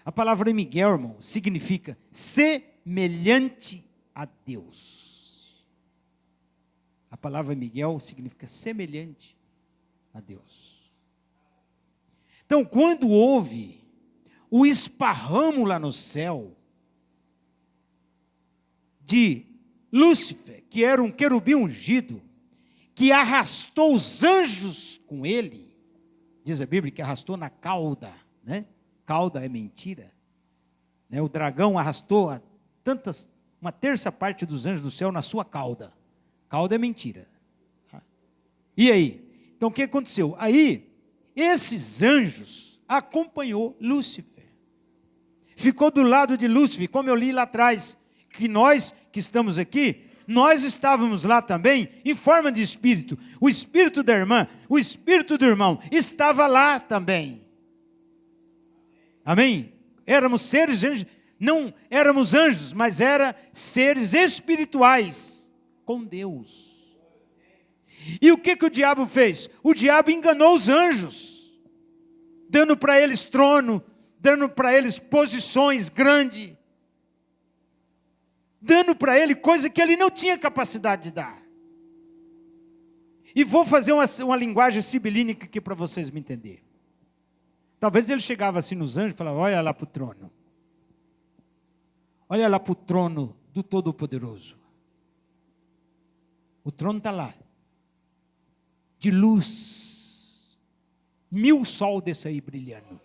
A palavra Miguel, irmão, significa semelhante a Deus. A palavra Miguel significa semelhante a Deus. Então, quando houve o esparramo lá no céu de Lúcifer, que era um querubim ungido, que arrastou os anjos com ele, diz a Bíblia que arrastou na cauda, né? Cauda é mentira. Né? O dragão arrastou uma terça parte dos anjos do céu na sua cauda. Cauda é mentira. E aí? Então o que aconteceu? Aí, esses anjos acompanhou Lúcifer. Ficou do lado de Lúcifer, como eu li lá atrás, que nós que estamos aqui, nós estávamos lá também em forma de espírito. O espírito da irmã, o espírito do irmão estava lá também. Amém? Éramos seres anjos, não éramos anjos, mas eram seres espirituais com Deus. E o que o diabo fez? O diabo enganou os anjos, dando para eles trono, dando para eles posições grandes, dando para ele coisa que ele não tinha capacidade de dar. E vou fazer uma linguagem sibilínica aqui para vocês me entenderem. Talvez ele chegava assim nos anjos e falava, olha lá para o trono. Olha lá para o trono do Todo-Poderoso. O trono está lá, de luz, 1000 sol desse aí brilhando.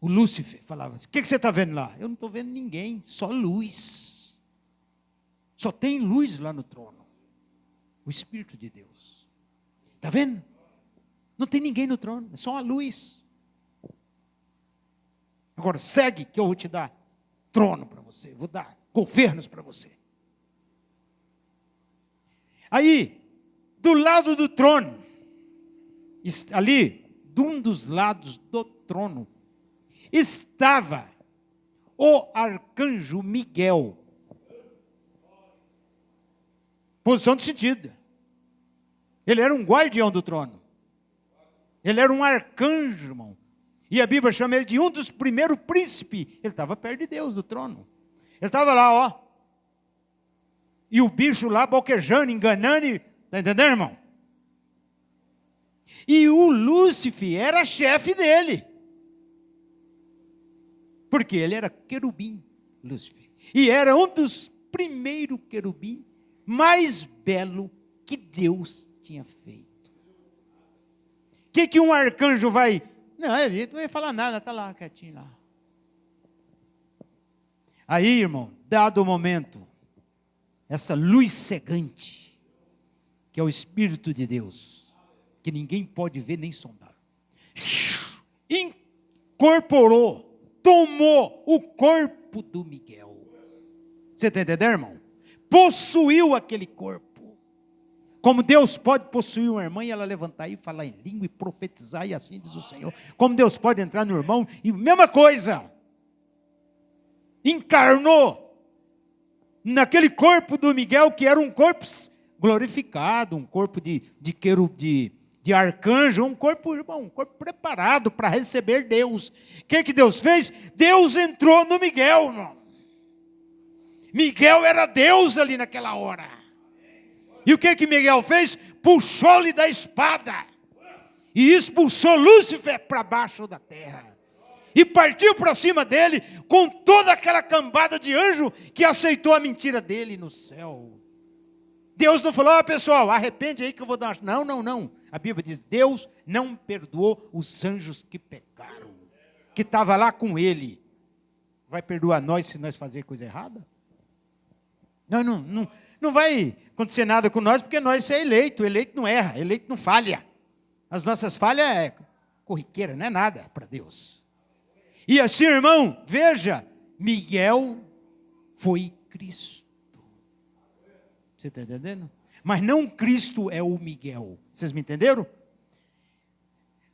O Lúcifer falava assim: o que você está vendo lá? Eu não estou vendo ninguém, só luz. Só tem luz lá no trono. O Espírito de Deus. Está vendo? Não tem ninguém no trono, é só a luz. Agora segue que eu vou te dar trono para você, vou dar governos para você. Aí, do lado do trono, ali, de um dos lados do trono, estava o arcanjo Miguel. Posição de sentido. Ele era um guardião do trono. Ele era um arcanjo, irmão. E a Bíblia chama ele de um dos primeiros príncipes. Ele estava perto de Deus, do trono. Ele estava lá, ó. E o bicho lá boquejando, enganando. Está entendendo, irmão? E o Lúcifer era chefe dele. Porque ele era querubim, Lúcifer. E era um dos primeiros querubim mais belo que Deus tinha feito. O que um arcanjo vai... Não, ele não vai falar nada, está lá, quietinho lá. Aí, irmão, dado o momento, essa luz cegante, que é o Espírito de Deus, que ninguém pode ver nem sondar, incorporou, tomou o corpo do Miguel. Você está entendendo, irmão? Possuiu aquele corpo. Como Deus pode possuir uma irmã e ela levantar e falar em língua e profetizar, e assim diz o Senhor. Como Deus pode entrar no irmão e mesma coisa. Encarnou naquele corpo do Miguel, que era um corpo glorificado, um corpo de arcanjo, um corpo, irmão, um corpo preparado para receber Deus. O que Deus fez? Deus entrou no Miguel, irmão. Miguel era Deus ali naquela hora. E o que Miguel fez? Puxou-lhe da espada e expulsou Lúcifer para baixo da terra. E partiu para cima dele com toda aquela cambada de anjo que aceitou a mentira dele no céu. Deus não falou: pessoal, arrepende aí que eu vou dar... Não. A Bíblia diz: Deus não perdoou os anjos que pecaram, que estavam lá com ele. Vai perdoar nós se nós fazer coisa errada? Não vai acontecer nada com nós, porque nós é eleito. Eleito não erra, eleito não falha. As nossas falhas é corriqueira, não é nada para Deus. E assim, irmão, veja, Miguel foi Cristo. Você está entendendo? Mas não Cristo é o Miguel. Vocês me entenderam?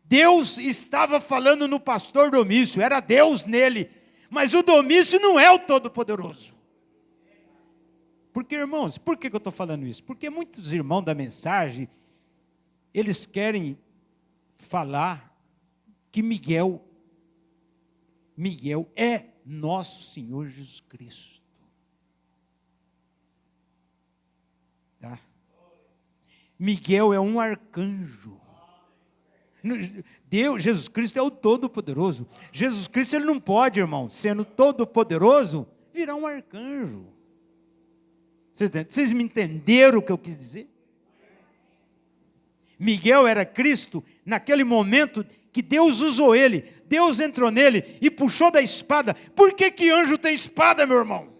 Deus estava falando no pastor Domício, era Deus nele. Mas o Domício não é o Todo-Poderoso. Porque, irmãos, por que eu estou falando isso? Porque muitos irmãos da mensagem, eles querem falar que Miguel é nosso Senhor Jesus Cristo. Tá? Miguel é um arcanjo. Deus, Jesus Cristo é o Todo-Poderoso. Jesus Cristo, ele não pode, irmão, sendo Todo-Poderoso, virar um arcanjo. Vocês me entenderam o que eu quis dizer? Miguel era Cristo naquele momento que Deus usou ele. Deus entrou nele e puxou da espada. Por que anjo tem espada, meu irmão?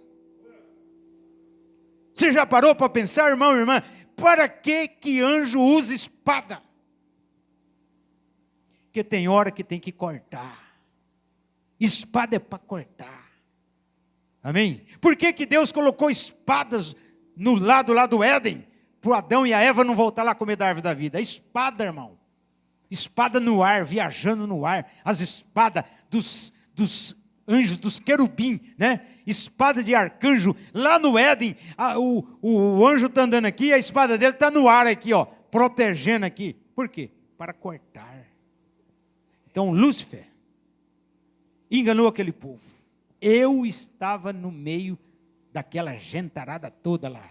Você já parou para pensar, irmão e irmã? Para que anjo usa espada? Porque tem hora que tem que cortar. Espada é para cortar. Amém? Por que Deus colocou espadas no lado lá do Éden, para o Adão e a Eva não voltar lá a comer da árvore da vida? A espada, irmão. Espada no ar, viajando no ar. As espadas dos anjos, dos querubim, né? Espada de arcanjo. Lá no Éden, o anjo está andando aqui, a espada dele está no ar aqui, ó, protegendo aqui. Por quê? Para cortar. Então, Lúcifer enganou aquele povo. Eu estava no meio daquela gentarada toda lá.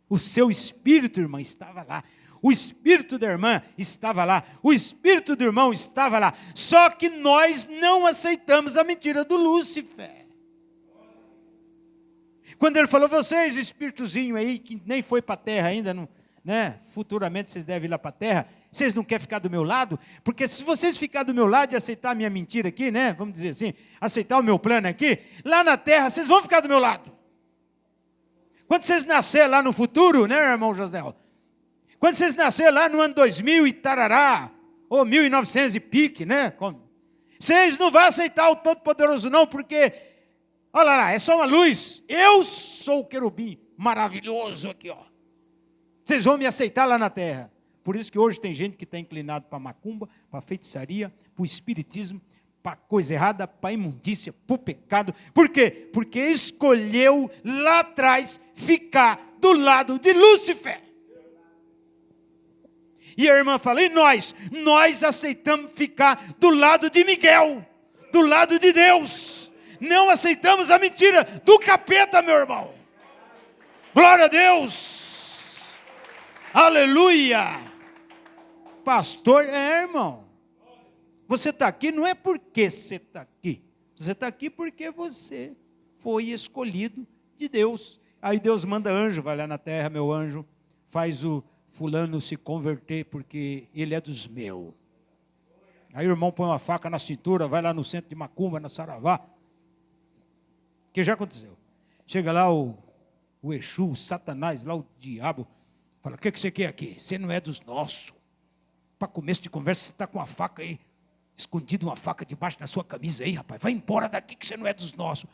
O seu espírito, irmã, estava lá. O espírito da irmã estava lá. O espírito do irmão estava lá. Só que nós não aceitamos a mentira do Lúcifer. Quando ele falou, vocês, espíritozinho aí, que nem foi para a terra ainda, não, né? Futuramente vocês devem ir lá para a terra, vocês não querem ficar do meu lado? Porque se vocês ficarem do meu lado e aceitar a minha mentira aqui, né? Vamos dizer assim, aceitar o meu plano aqui, lá na terra vocês vão ficar do meu lado. Quando vocês nascerem lá no futuro, né, irmão José? Quando vocês nascerem lá no ano 2000 e tarará, ou 1900 e pique, né? Vocês não vão aceitar o Todo-Poderoso não, porque, olha lá, é só uma luz. Eu sou o querubim maravilhoso aqui, ó. Vocês vão me aceitar lá na terra. Por isso que hoje tem gente que está inclinado para macumba, para feitiçaria, para o espiritismo, para coisa errada, para imundícia, para o pecado. Por quê? Porque escolheu lá atrás ficar do lado de Lúcifer. E a irmã fala, e nós? Nós aceitamos ficar do lado de Miguel, do lado de Deus. Não aceitamos a mentira do capeta, meu irmão. Glória a Deus. Aleluia. Pastor, irmão. Você está aqui não é porque você está aqui. Você está aqui porque você foi escolhido de Deus. Aí Deus manda anjo, vai lá na terra, meu anjo, faz o fulano se converter, porque ele é dos meus. Aí o irmão põe uma faca na cintura, vai lá no centro de Macumba, na Saravá. Que já aconteceu. Chega lá o Exu, o Satanás, lá o diabo, fala, o que você quer aqui? Você não é dos nossos. Para começo de conversa, você está com uma faca aí, escondido uma faca debaixo da sua camisa aí, rapaz. Vai embora daqui que você não é dos nossos.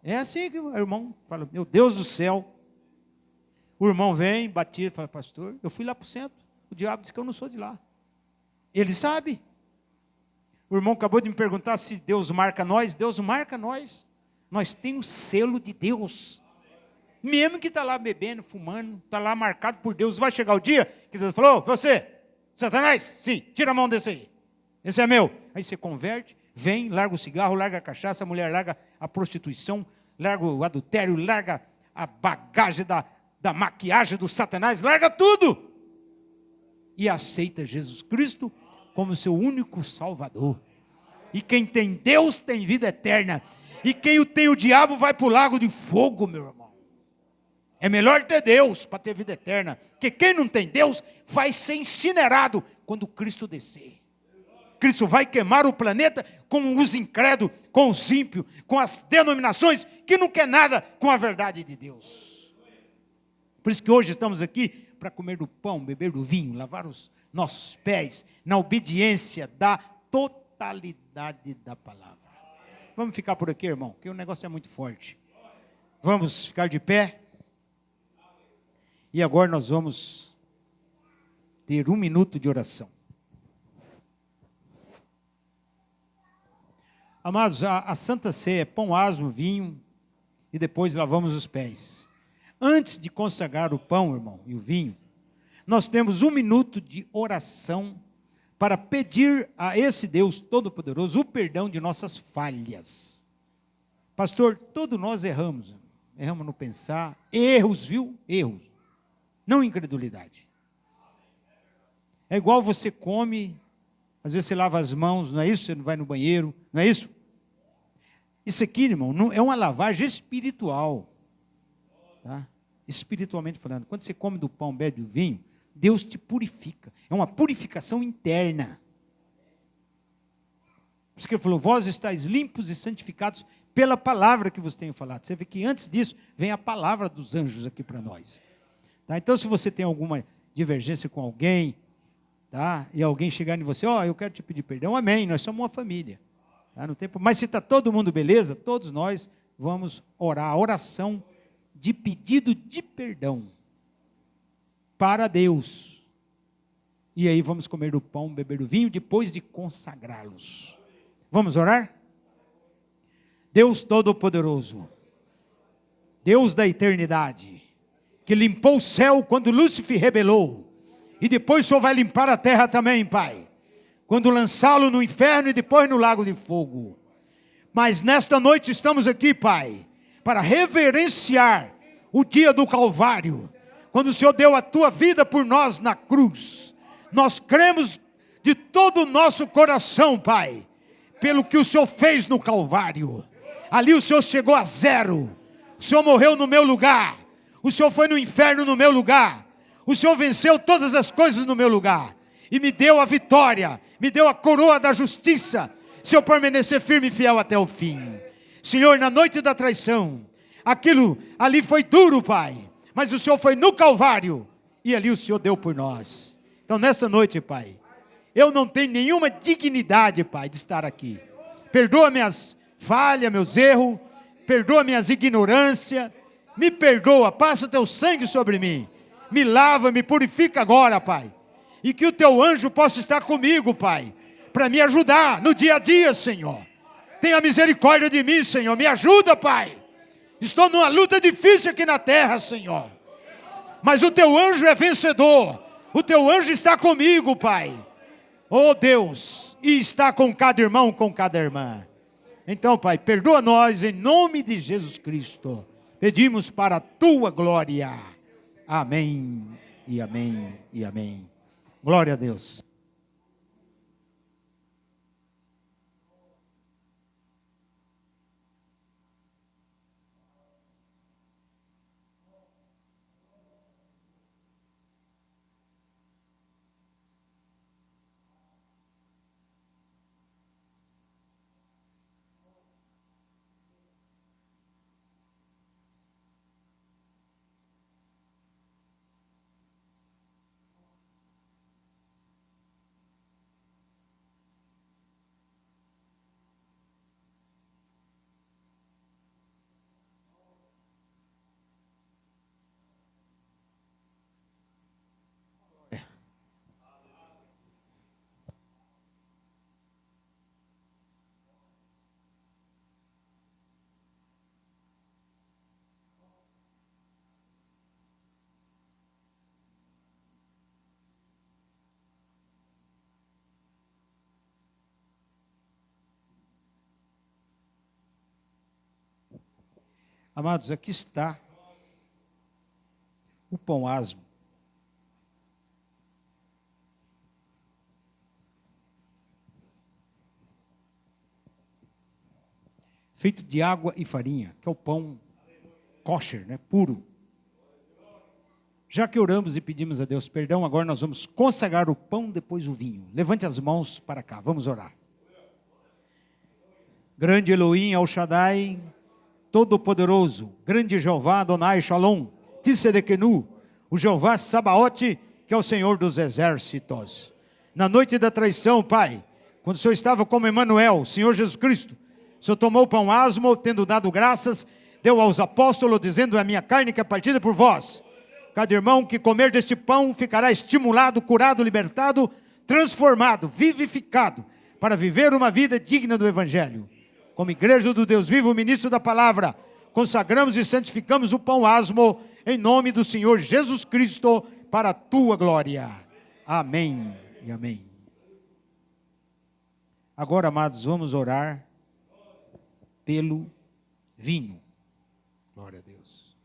É assim que o irmão fala, meu Deus do céu. O irmão vem, batido, fala, pastor, eu fui lá para o centro. O diabo disse que eu não sou de lá. Ele sabe. O irmão acabou de me perguntar se Deus marca nós. Deus marca nós. Nós temos o selo de Deus. Mesmo que está lá bebendo, fumando, está lá marcado por Deus. Vai chegar o dia que Deus falou, você, Satanás, sim, tira a mão desse aí. Esse é meu. Aí você converte, vem, larga o cigarro, larga a cachaça, a mulher larga a prostituição, larga o adultério, larga a bagagem da maquiagem do Satanás, larga tudo. E aceita Jesus Cristo como seu único Salvador. E quem tem Deus tem vida eterna. E quem tem o diabo vai para o lago de fogo, meu irmão. É melhor ter Deus para ter vida eterna. Porque quem não tem Deus vai ser incinerado quando Cristo descer. Cristo vai queimar o planeta com os incrédulos, com os ímpios, com as denominações que não quer nada com a verdade de Deus. Por isso que hoje estamos aqui para comer do pão, beber do vinho, lavar os nossos pés, na obediência da totalidade da palavra. Vamos ficar por aqui, irmão, porque o negócio é muito forte. Vamos ficar de pé. E agora nós vamos ter 1 minuto de oração. Amados, a Santa Ceia é pão, asmo, vinho e depois lavamos os pés. Antes de consagrar o pão, irmão, e o vinho, nós temos 1 minuto de oração para pedir a esse Deus Todo-Poderoso o perdão de nossas falhas. Pastor, todos nós erramos. Erramos no pensar. Erros, viu? Erros. Não incredulidade. É igual você come, às vezes você lava as mãos, não é isso? Você não vai no banheiro, não é isso? Isso aqui, irmão, não, é uma lavagem espiritual. Tá? Espiritualmente falando. Quando você come do pão, bebe do vinho, Deus te purifica. É uma purificação interna. Por isso que ele falou, vós estáis limpos e santificados pela palavra que vos tenho falado. Você vê que antes disso, vem a palavra dos anjos aqui para nós. Tá? Então, se você tem alguma divergência com alguém, tá? E alguém chegar em você, eu quero te pedir perdão, amém, nós somos uma família. Tá? No tempo, mas se está todo mundo beleza, todos nós vamos orar, a oração de pedido de perdão para Deus. E aí vamos comer do pão, beber do vinho, depois de consagrá-los. Vamos orar? Deus Todo-Poderoso, Deus da eternidade, que limpou o céu quando Lúcifer rebelou, e depois o Senhor vai limpar a terra também, Pai, quando lançá-lo no inferno e depois no lago de fogo. Mas nesta noite estamos aqui, Pai, para reverenciar o dia do Calvário, quando o Senhor deu a tua vida por nós na cruz. Nós cremos de todo o nosso coração, Pai, pelo que o Senhor fez no Calvário. Ali o Senhor chegou a zero. O Senhor morreu no meu lugar. O Senhor foi no inferno no meu lugar. O Senhor venceu todas as coisas no meu lugar. E me deu a vitória. Me deu a coroa da justiça. Se eu permanecer firme e fiel até o fim. Senhor, na noite da traição, aquilo ali foi duro, Pai. Mas o Senhor foi no Calvário. E ali o Senhor deu por nós. Então nesta noite, Pai, eu não tenho nenhuma dignidade, Pai, de estar aqui. Perdoa minhas falhas, meus erros. Perdoa minhas ignorâncias. Me perdoa, passa o teu sangue sobre mim. Me lava, me purifica agora, Pai. E que o teu anjo possa estar comigo, Pai, para me ajudar no dia a dia, Senhor. Tenha misericórdia de mim, Senhor. Me ajuda, Pai. Estou numa luta difícil aqui na terra, Senhor. Mas o teu anjo é vencedor. O teu anjo está comigo, Pai. Oh Deus, e está com cada irmão, com cada irmã. Então, Pai, perdoa nós em nome de Jesus Cristo. Pedimos para a tua glória. Amém, e amém, e amém. Glória a Deus. Amados, aqui está o pão asmo. Feito de água e farinha, que é o pão kosher, né, puro. Já que oramos e pedimos a Deus perdão, agora nós vamos consagrar o pão, depois o vinho. Levante as mãos para cá, vamos orar. Grande Elohim, El Shaddai, Todo-Poderoso, grande Jeová, Adonai, Shalom, Tissedekenu, o Jeová Sabaote, que é o Senhor dos exércitos. Na noite da traição, Pai, quando o Senhor estava como Emanuel, Senhor Jesus Cristo, o Senhor tomou o pão asmo, tendo dado graças, deu aos apóstolos, dizendo: a minha carne que é partida por vós. Cada irmão que comer deste pão ficará estimulado, curado, libertado, transformado, vivificado, para viver uma vida digna do Evangelho. Como igreja do Deus vivo, ministro da palavra, consagramos e santificamos o pão asmo, em nome do Senhor Jesus Cristo, para a tua glória. Amém e amém. Agora, amados, vamos orar pelo vinho. Glória a Deus.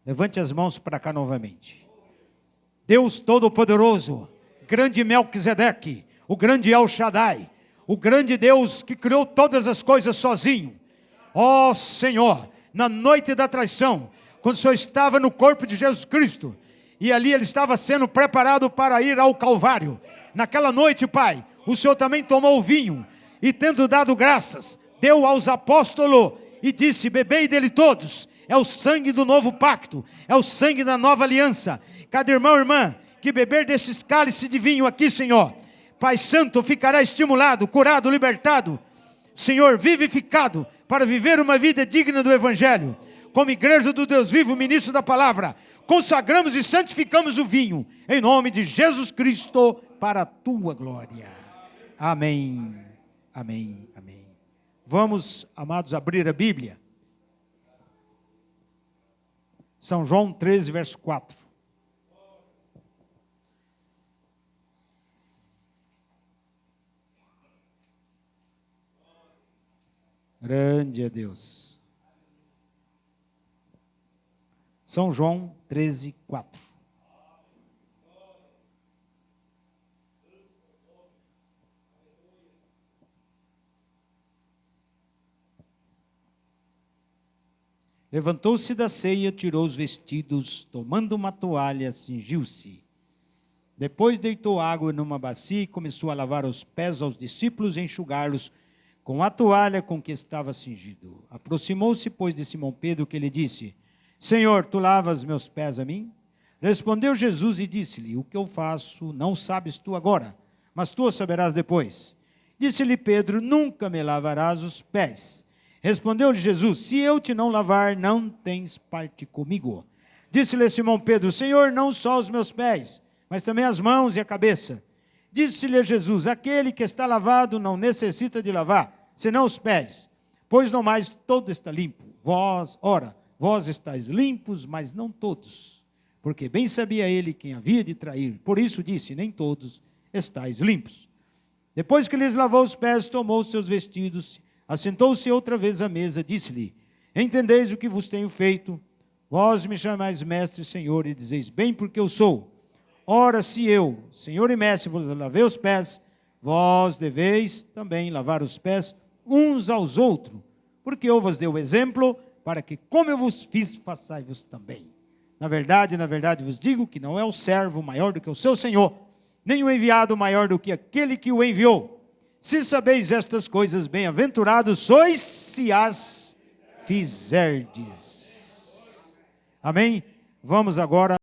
Levante as mãos para cá novamente. Deus Todo-Poderoso, grande Melquisedeque, o grande El Shaddai, o grande Deus que criou todas as coisas sozinho. Ó Senhor, na noite da traição, quando o Senhor estava no corpo de Jesus Cristo, e ali ele estava sendo preparado para ir ao Calvário. Naquela noite, Pai, o Senhor também tomou o vinho, e tendo dado graças, deu aos apóstolos, e disse: bebei dele todos, é o sangue do novo pacto, é o sangue da nova aliança. Cada irmão e irmã que beber desses cálices de vinho aqui, Senhor, Pai Santo, ficará estimulado, curado, libertado, Senhor, vivificado, para viver uma vida digna do Evangelho. Como igreja do Deus vivo, ministro da palavra, consagramos e santificamos o vinho, em nome de Jesus Cristo, para a tua glória. Amém, amém, amém. Vamos, amados, abrir a Bíblia. São João 13, verso 4. Grande é Deus. São João 13, 4. Levantou-se da ceia, tirou os vestidos, tomando uma toalha, cingiu-se. Depois deitou água numa bacia e começou a lavar os pés aos discípulos e enxugá-los com a toalha com que estava cingido. Aproximou-se, pois, de Simão Pedro, que lhe disse: Senhor, tu lavas meus pés a mim? Respondeu Jesus e disse-lhe: O que eu faço não sabes tu agora, mas tu o saberás depois. Disse-lhe Pedro: Nunca me lavarás os pés. Respondeu-lhe Jesus: Se eu te não lavar, não tens parte comigo. Disse-lhe Simão Pedro: Senhor, não só os meus pés, mas também as mãos e a cabeça. Disse-lhe Jesus: Aquele que está lavado não necessita de lavar, senão os pés, pois no mais todo está limpo. Vós estáis limpos, mas não todos, porque bem sabia ele quem havia de trair. Por isso disse: Nem todos estáis limpos. Depois que lhes lavou os pés, tomou seus vestidos, assentou-se outra vez à mesa, disse-lhe: Entendeis o que vos tenho feito? Vós me chamais mestre e senhor, e dizeis: Bem, porque eu sou. Ora, se eu, senhor e mestre, vos lavei os pés, vós deveis também lavar os pés uns aos outros, porque eu vos dei o exemplo, para que, como eu vos fiz, façai-vos também. Na verdade vos digo que não é o servo maior do que o seu senhor, nem o enviado maior do que aquele que o enviou. Se sabeis estas coisas, bem-aventurados sois, se as fizerdes. Amém? Vamos agora